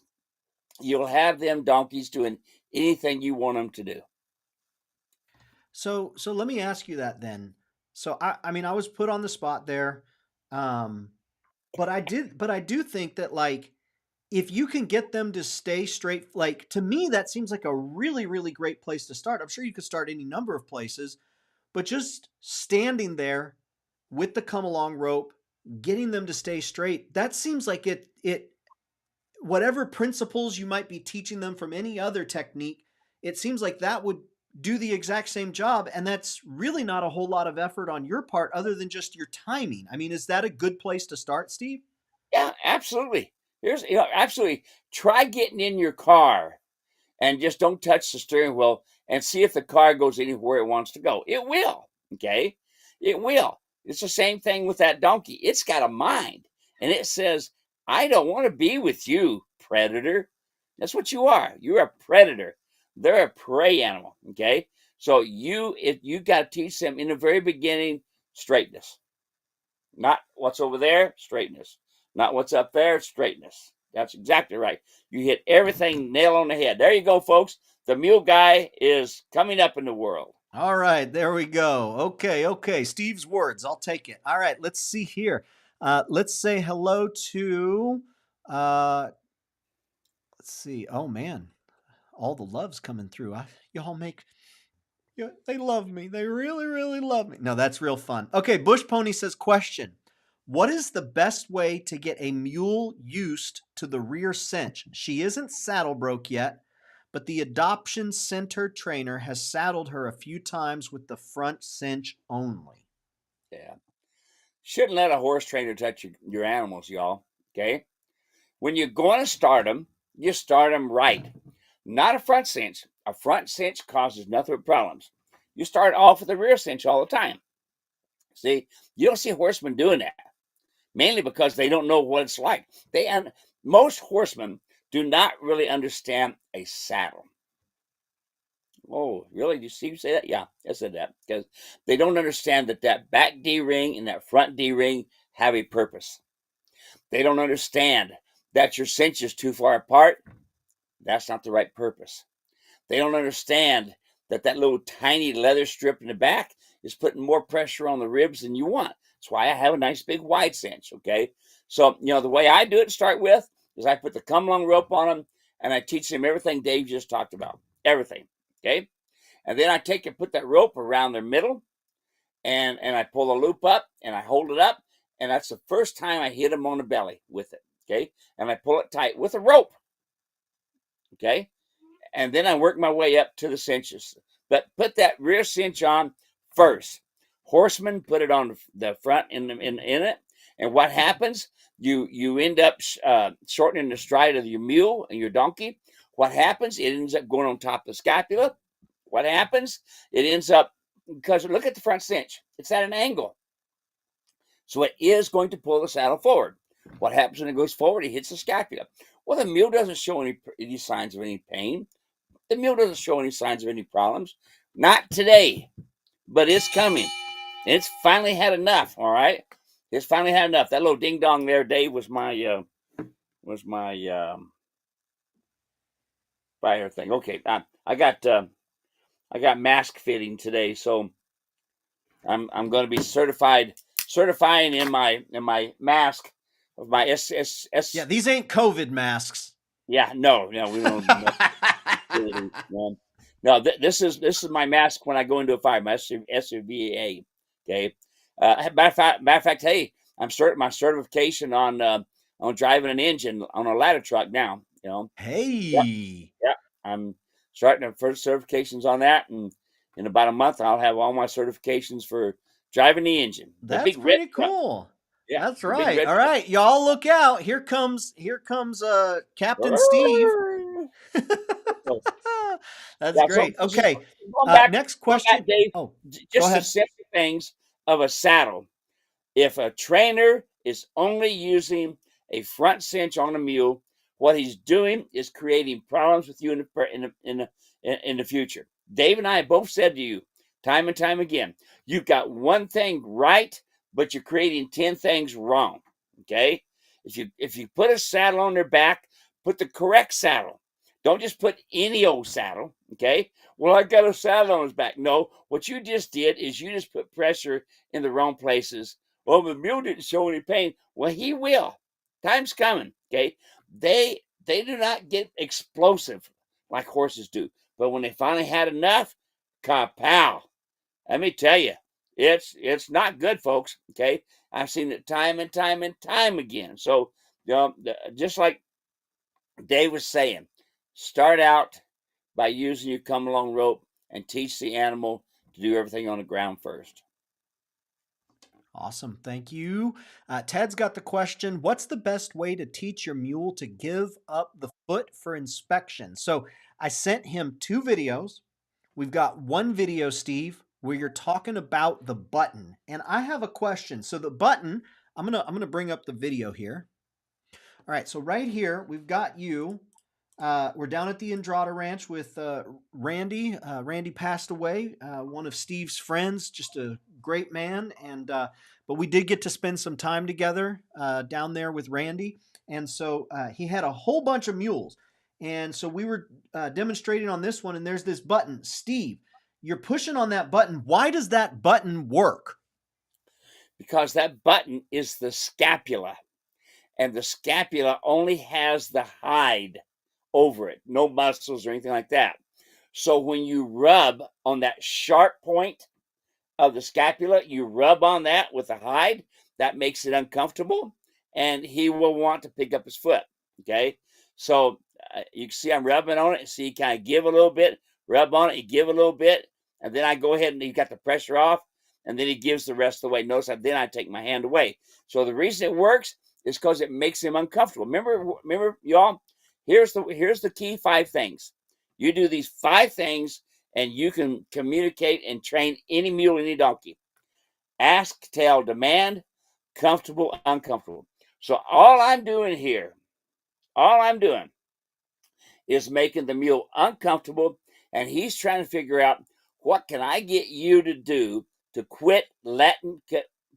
you'll have them donkeys doing anything you want them to do. So let me ask you that then. So I mean, I was put on the spot there, um, but I do think that like if you can get them to stay straight, like to me, that seems like a really, really great place to start. I'm sure you could start any number of places, but just standing there with the come along rope, getting them to stay straight, that seems like it whatever principles you might be teaching them from any other technique, it seems like that would do the exact same job. And that's really not a whole lot of effort on your part other than just your timing. I mean, is that a good place to start, Steve? Yeah, absolutely. Absolutely. Try getting in your car and just don't touch the steering wheel and see if the car goes anywhere it wants to go. It will. Okay. It will. It's the same thing with that donkey. It's got a mind and it says, I don't want to be with you, predator. That's what you are. You're a predator. They're a prey animal. Okay. So if you got to teach them in the very beginning, straightness. Not what's over there, straightness. Not what's up there, straightness. That's exactly right. You hit everything nail on the head. There you go, folks. The Mule Guy is coming up in the world. All right, there we go. Okay. Steve's words, I'll take it. All right, let's see here. Let's say hello to, uh, let's see. Oh man, all the love's coming through. Y'all make, yeah, they love me. They really, really love me. No, that's real fun. Okay, Bush Pony says, question. What is the best way to get a mule used to the rear cinch? She isn't saddle broke yet, but the adoption center trainer has saddled her a few times with the front cinch only. Yeah. Shouldn't let a horse trainer touch your animals, y'all. Okay. When you're going to start them, you start them right. Not a front cinch. A front cinch causes nothing but problems. You start off with a rear cinch all the time. See, you don't see horsemen doing that. Mainly because they don't know what it's like. Most horsemen do not really understand a saddle. Oh, really? Did you see you say that? Yeah, I said that because they don't understand that back D ring and that front D ring have a purpose. They don't understand that your cinch is too far apart. That's not the right purpose. They don't understand that little tiny leather strip in the back is putting more pressure on the ribs than you want. That's why I have a nice big wide cinch, okay? So, the way I do it to start with is I put the come along rope on them and I teach them everything Dave just talked about. Everything, okay? And then I take and put that rope around their middle and I pull the loop up and I hold it up. And that's the first time I hit them on the belly with it, okay? And I pull it tight with a rope, okay? And then I work my way up to the cinches. But put that rear cinch on first. Horsemen put it on the front in it, and what happens? You end up shortening the stride of your mule and your donkey. What happens? It ends up going on top of the scapula. What happens? It ends up because look at the front cinch. It's at an angle, so it is going to pull the saddle forward. What happens when it goes forward? It hits the scapula. Well, the mule doesn't show any signs of any pain. The mule doesn't show any signs of any problems. Not today, but it's coming. It's finally had enough. All right, it's finally had enough. That little ding dong there, Dave, was my fire thing. Okay, I got mask fitting today, so I'm going to be certifying in my mask of my Yeah, S. these ain't COVID masks. Yeah, no, we don't. No, this is my mask when I go into a fire. My SUVA. Okay. Matter of fact, hey, my certification on driving an engine on a ladder truck now. Yep, Hey, yep. I'm starting the first certifications on that, and in about a month, I'll have all my certifications for driving the engine, the that's big red pretty truck. cool. Yeah, That's the big right. red All right, y'all look out. Here comes Captain Steve. truck. So, That's yeah, so great. Okay. going back, Next going back, question. Dave, Oh, go just the ahead. simple things of a saddle. If a trainer is only using a front cinch on a mule, what he's doing is creating problems with you in the future. Dave and I have both said to you time and time again, you've got one thing right, but you're creating 10 things wrong. Okay? If you put a saddle on their back, put the correct saddle. Don't just put any old saddle. Okay? Well, I got a saddle on his back. No, what you just did is you just put pressure in the wrong places. Well, the mule didn't show any pain. Well, he will. Time's coming. Okay. They do not get explosive like horses do. But when they finally had enough, kapow. Let me tell you, it's not good, folks. Okay. I've seen it time and time and time again. So just like Dave was saying, start out by using your come along rope and teach the animal to do everything on the ground first. Awesome. Thank you. Ted's got the question. What's the best way to teach your mule to give up the foot for inspection? So I sent him two videos. We've got one video, Steve, where you're talking about the button. And I have a question. So the button, I'm gonna bring up the video here. All right, so right here, we've got you. We're down at the Andrada Ranch with Randy. Randy passed away, one of Steve's friends, just a great man. And but we did get to spend some time together down there with Randy. And so he had a whole bunch of mules. And so we were demonstrating on this one, and there's this button. Steve, you're pushing on that button. Why does that button work? Because that button is the scapula, and the scapula only has the hide over it, no muscles or anything like that. So when you rub on that sharp point of the scapula, you rub on that with the hide, that makes it uncomfortable, and he will want to pick up his foot. Okay, so you can see I'm rubbing on it, and see, kind of give a little bit, rub on it, you give a little bit, and then I go ahead and he got the pressure off, and then he gives the rest of the way. Notice that then I take my hand away. So the reason it works is because it makes him uncomfortable. Remember, y'all. Here's the key 5 things. You do these 5 things, and you can communicate and train any mule, any donkey. Ask, tell, demand, comfortable, uncomfortable. So all I'm doing is making the mule uncomfortable, and he's trying to figure out what can I get you to do to quit letting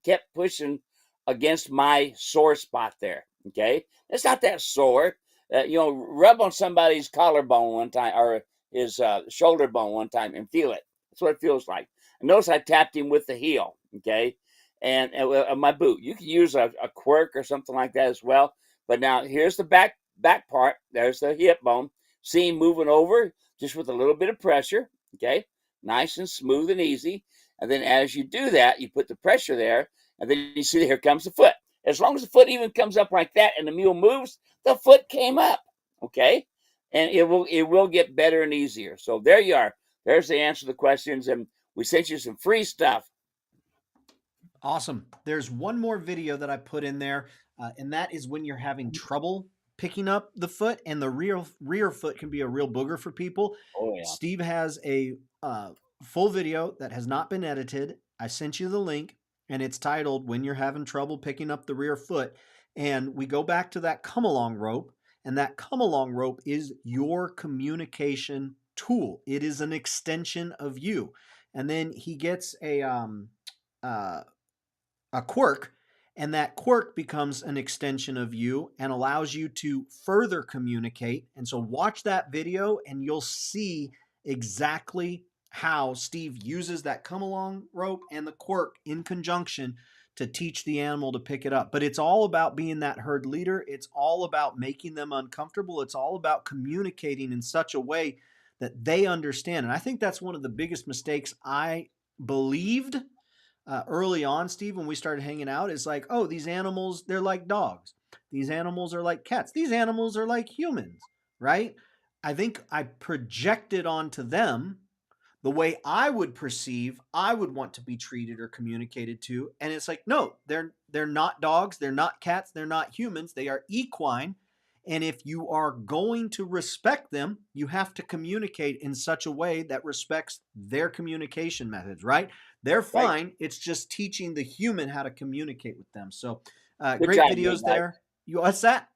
kept pushing against my sore spot there. Okay, it's not that sore. Rub on somebody's collarbone one time or his shoulder bone one time and feel it. That's what it feels like. And notice I tapped him with the heel. Okay, and my boot. You can use a quirk or something like that as well. But now here's the back part. There's the hip bone. See him moving over just with a little bit of pressure. Okay, nice and smooth and easy. And then as you do that, you put the pressure there, and then you see here comes the foot. As long as the foot even comes up like that and the mule moves, the foot came up. Okay, and it will get better and easier. So there you are. There's the answer to the questions, and we sent you some free stuff. Awesome. There's one more video that I put in there, and that is when you're having trouble picking up the foot, and the rear foot can be a real booger for people. Oh yeah. Steve has a full video that has not been edited. I sent you the link, and it's titled "When You're Having Trouble Picking Up the Rear Foot." And we go back to that come along rope, and that come along rope is your communication tool. It is an extension of you. And then he gets uh, a quirk, and that quirk becomes an extension of you and allows you to further communicate. And so watch that video and you'll see exactly how Steve uses that come along rope and the quirk in conjunction to teach the animal to pick it up. But it's all about being that herd leader. It's all about making them uncomfortable. It's all about communicating in such a way that they understand. And I think that's one of the biggest mistakes I believed early on, Steve, when we started hanging out, is like, oh, these animals, they're like dogs. These animals are like cats. These animals are like humans, right? I think I projected onto them the way I would perceive I would want to be treated or communicated to. And it's like, no, they're not dogs, they're not cats, they're not humans, they are equine. And if you are going to respect them, you have to communicate in such a way that respects their communication methods, right? They're Right. fine. It's just teaching the human how to communicate with them. So Good great job, Mule videos Guy. there. What's that?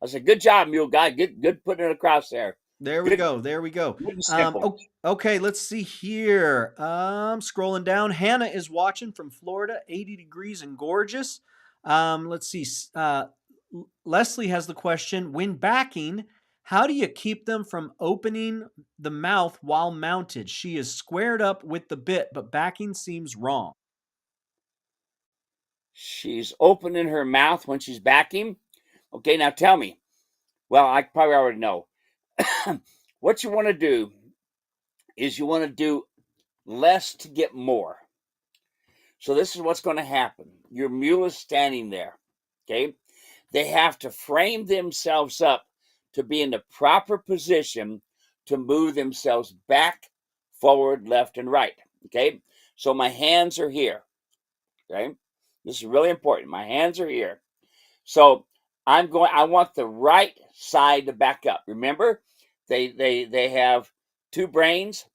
I said, good job, Mule Guy. Good putting it across there. There we Good, go. There we go. good and simple. Okay, let's see here. Scrolling down. Hannah is watching from Florida, 80 degrees and gorgeous. Let's see. Leslie has the question: when backing, how do you keep them from opening the mouth while mounted? She is squared up with the bit, but backing seems wrong. She's opening her mouth when she's backing. Okay, now tell me. Well, I probably already know. What you want to do is you want to do less to get more. So this is what's going to happen. Your mule is standing there. Okay, they have to frame themselves up to be in the proper position to move themselves back, forward, left, and right. Okay, so my hands are here. Okay, this is really important. My hands are here. So I want the right side to back up. Remember, they have two brains,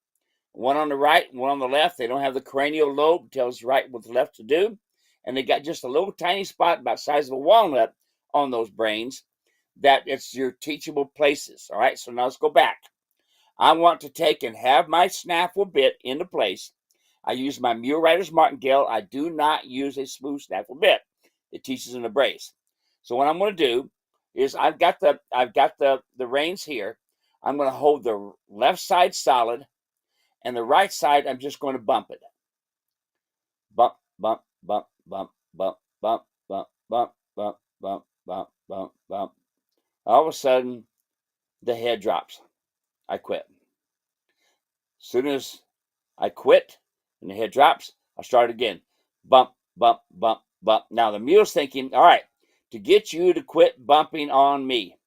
one on the right and one on the left. They don't have the cranial lobe, tells right what the left to do. And they got just a little tiny spot about the size of a walnut on those brains that it's your teachable places. All right, so now let's go back. I want to take and have my snaffle bit into place. I use my Mule Rider's martingale. I do not use a smooth snaffle bit. It teaches in a brace. So what I'm going to do is I've got the reins here. I'm going to hold the left side solid, and the right side I'm just going to bump it. Bump, bump, bump, bump, bump, bump, bump, bump, bump, bump, bump, bump, bump. All of a sudden, the head drops. I quit. As soon as I quit and the head drops, I start again. Bump, bump, bump, bump. Now the mule's thinking, all right, to get you to quit bumping on me,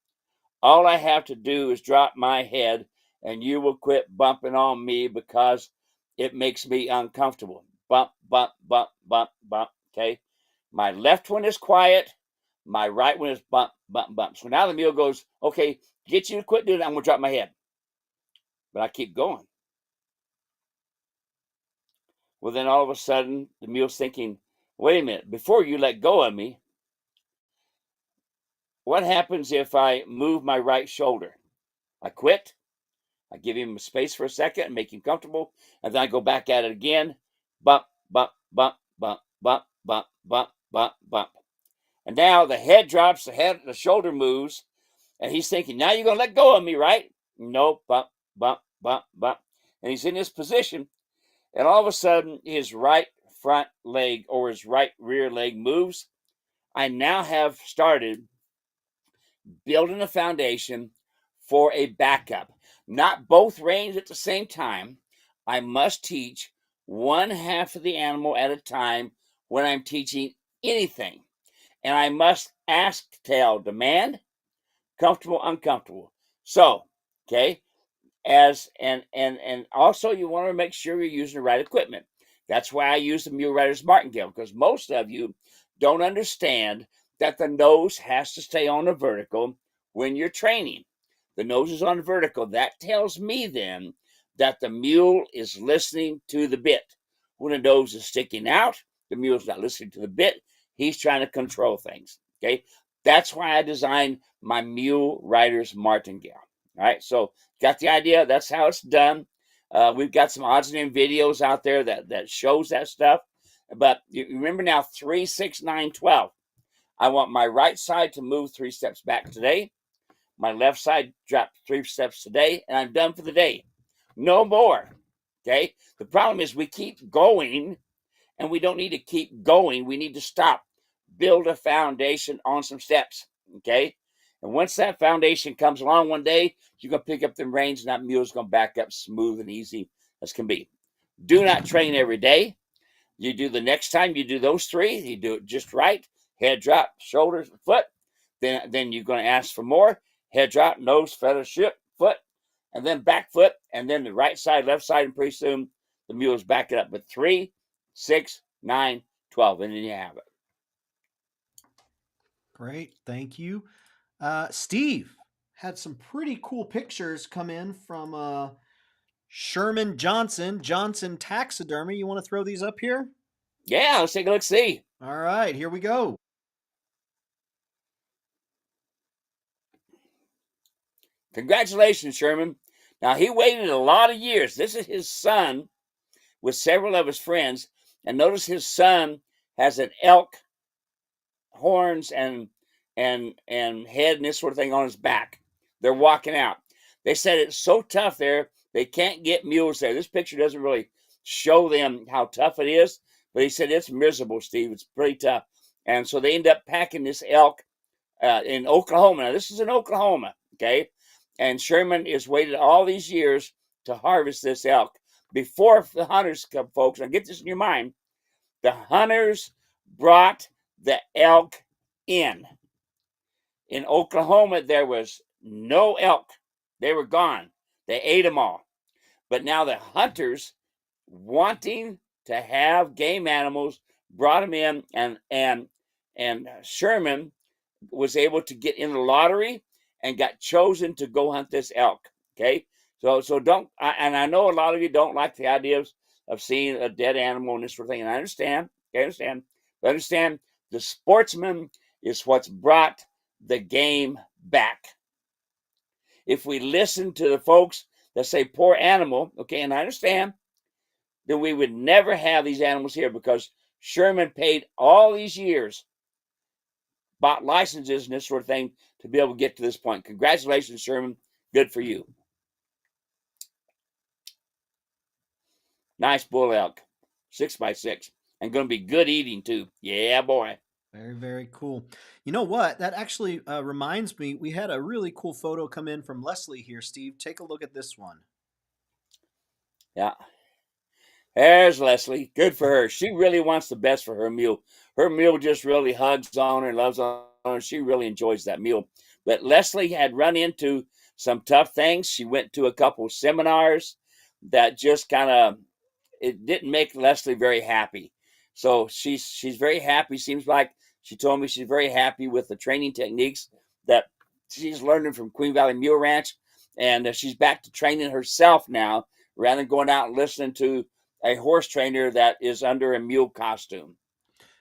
all I have to do is drop my head and you will quit bumping on me because it makes me uncomfortable. Bump, bump, bump, bump, bump. Okay. My left one is quiet. My right one is bump, bump, bump. So now the mule goes, okay, get you to quit doing it. I'm going to drop my head. But I keep going. Well, then all of a sudden, the mule's thinking, wait a minute, before you let go of me, what happens if I move my right shoulder? I quit. I give him space for a second and make him comfortable, and then I go back at it again. Bump, bump, bump, bump, bump, bump, bump, bump, bump. And now the head drops, the shoulder moves, and he's thinking, now you're going to let go of me, right? No, bump, bump, bump, bump. And he's in this position, and all of a sudden, his right front leg or his right rear leg moves. I now have started building a foundation for a backup. Not both reins at the same time. I must teach one half of the animal at a time when I'm teaching anything. And I must ask, tell, demand, comfortable, uncomfortable. So, okay, and also you want to make sure you're using the right equipment. That's why I use the Mule Rider's martingale, because most of you don't understand that the nose has to stay on the vertical when you're training. The nose is on the vertical. That tells me then that the mule is listening to the bit. When the nose is sticking out, the mule's not listening to the bit. He's trying to control things. Okay, that's why I designed my Mule Rider's martingale. All right, so got the idea. That's how it's done. We've got some odds and end videos out there that shows that stuff. But you remember now, 3, 6, 9, 12. I want my right side to move 3 steps back today. My left side drop 3 steps today, and I'm done for the day. No more. Okay. The problem is we keep going, and we don't need to keep going. We need to stop. Build a foundation on some steps. Okay. And once that foundation comes along one day, you're going to pick up the reins, and that mule's going to back up smooth and easy as can be. Do not train every day. You do the next time you do those 3, you do it just right. Head drop, shoulders, foot. Then you're going to ask for more. Head drop, nose, feather, ship, foot, and then back foot, and then the right side, left side, and pretty soon the mule's back it up. But 3, 6, 9, 12, and then you have it. Great, thank you. Steve had some pretty cool pictures come in from Sherman Johnson Taxidermy. You want to throw these up here? Yeah, let's take a look, see. All right, here we go. Congratulations, Sherman. Now, he waited a lot of years. This is his son with several of his friends. And notice his son has an elk horns and head and this sort of thing on his back. They're walking out. They said it's so tough there, they can't get mules there. This picture doesn't really show them how tough it is, but he said it's miserable, Steve. It's pretty tough. And so they end up packing this elk in Oklahoma. Now, this is in Oklahoma, okay? And Sherman has waited all these years to harvest this elk. Before the hunters come, folks, now get this in your mind, the hunters brought the elk in. In Oklahoma, there was no elk. They were gone. They ate them all. But now the hunters, wanting to have game animals, brought them in, and Sherman was able to get in the lottery and got chosen to go hunt this elk. Okay, so don't. And I know a lot of you don't like the idea of seeing a dead animal and this sort of thing, and I understand. Okay, but understand the sportsman is what's brought the game back. If we listen to the folks that say poor animal, okay, and I understand, then we would never have these animals here because Sherman paid all these years, bought licenses and this sort of thing to be able to get to this point. Congratulations, Sherman. Good for you. Nice bull elk, 6x6, and going to be good eating too. Yeah, boy. Very, very cool. You know what? That actually reminds me, we had a really cool photo come in from Leslie here, Steve. Take a look at this one. Yeah. There's Leslie. Good for her. She really wants the best for her mule. Her mule just really hugs on her and loves on her. She really enjoys that mule. But Leslie had run into some tough things. She went to a couple seminars that just kind of, it didn't make Leslie very happy. So she's very happy. Seems like she told me she's very happy with the training techniques that she's learning from Queen Valley Mule Ranch. And she's back to training herself now rather than going out and listening to a horse trainer that is under a mule costume.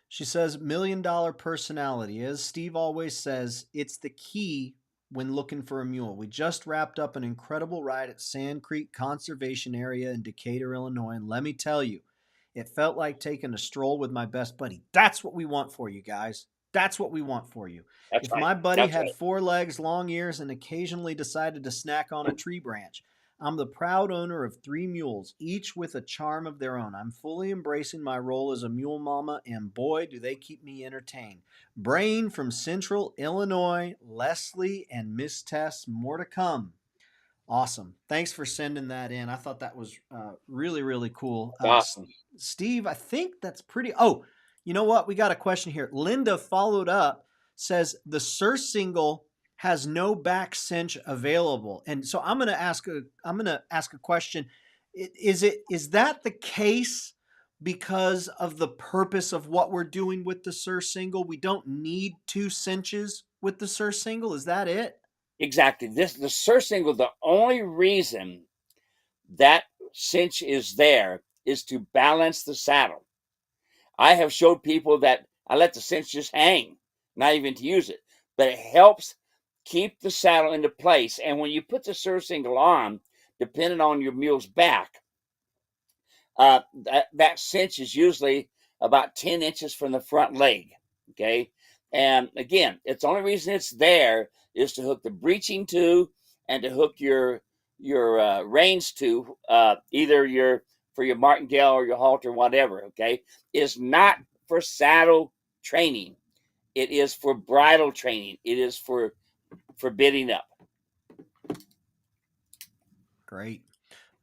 She says, $1 million personality. As Steve always says, it's the key when looking for a mule. We just wrapped up an incredible ride at Sand Creek Conservation Area in Decatur, Illinois. And let me tell you, it felt like taking a stroll with my best buddy. That's what we want for you guys. That's what we want for you. That's If right. my buddy That's had right. 4 legs, long ears, and occasionally decided to snack on a tree branch, I'm the proud owner of 3 mules, each with a charm of their own. I'm fully embracing my role as a mule mama, and boy, do they keep me entertained. Brain from Central Illinois, Leslie and Miss Tess, more to come. Awesome. Thanks for sending that in. I thought that was really, really cool. Awesome. Steve, I think that's pretty. Oh, you know what? We got a question here. Linda followed up, says the Cursingle has no back cinch available, and so I'm going to ask a question. Is that the case because of the purpose of what we're doing with the Cursingle? We don't need 2 cinches with the Cursingle. Is that it? Exactly. The Cursingle, the only reason that cinch is there is to balance the saddle. I have showed people that I let the cinch just hang, not even to use it, but it helps keep the saddle into place. And when you put the Cursingle on, depending on your mule's back, that cinch is usually about 10 inches from the front leg. Okay. And again, it's the only reason it's there is to hook the breeching to and to hook your reins to, either for your martingale or your halter, whatever. Okay. Is not for saddle training. It is for bridle training. It is for bidding up. Great.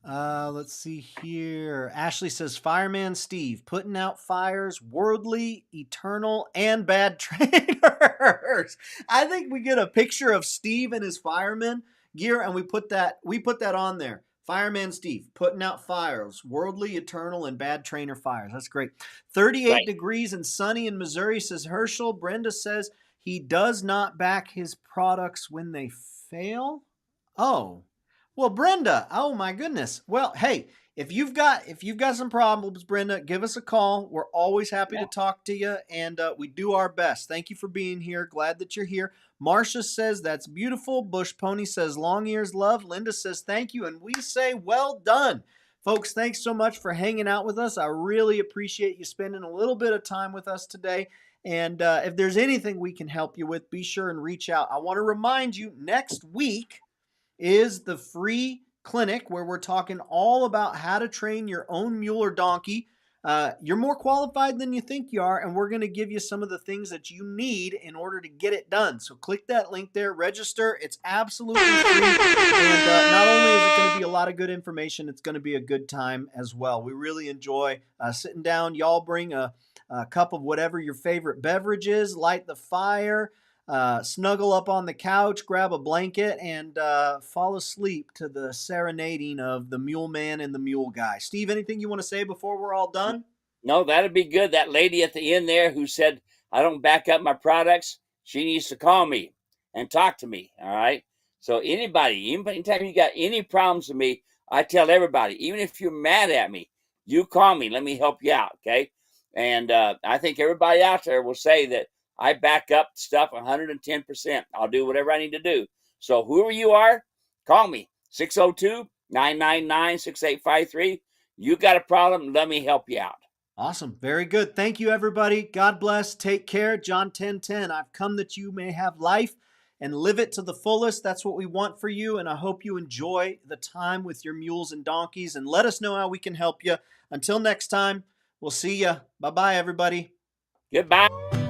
Let's see here. Ashley says, Fireman Steve, putting out fires, worldly, eternal, and bad trainers. I think we get a picture of Steve and his fireman gear, and we put that on there. Fireman Steve, putting out fires, worldly, eternal, and bad trainer fires. That's great. 38 Right. degrees and sunny in Missouri, says Herschel. Brenda says he does not back his products when they fail. Oh. Well, Brenda, oh my goodness. Well, hey, if you've got some problems, Brenda, give us a call. We're always happy to Yeah. talk to you, and we do our best. Thank you for being here. Glad that you're here. Marcia says that's beautiful. Bush Pony says long ears love. Linda says thank you, and we say well done. Folks, thanks so much for hanging out with us. I really appreciate you spending a little bit of time with us today. And if there's anything we can help you with, be sure and reach out. I want to remind you, next week is the free clinic where we're talking all about how to train your own mule or donkey. You're more qualified than you think you are, and we're going to give you some of the things that you need in order to get it done. So click that link there, register. It's absolutely free, and not only is it going to be a lot of good information, it's going to be a good time as well. We really enjoy sitting down. Y'all bring a cup of whatever your favorite beverage is, light the fire, snuggle up on the couch, grab a blanket, and fall asleep to the serenading of the Mule Man and the Mule Guy. Steve, anything you want to say before we're all done? No, that'd be good. That lady at the end there who said I don't back up my products, she needs to call me and talk to me. All right. So anytime you got any problems with me, I tell everybody, even if you're mad at me, you call me. Let me help you out. Okay. And I think everybody out there will say that I back up stuff 110%. I'll do whatever I need to do. So whoever you are, call me 602-999-6853. You got a problem, let me help you out. Awesome. Very good. Thank you, everybody. God bless. Take care. John 10:10. I've come that you may have life and live it to the fullest. That's what we want for you. And I hope you enjoy the time with your mules and donkeys. And let us know how we can help you. Until next time, we'll see you. Bye bye, everybody. Goodbye.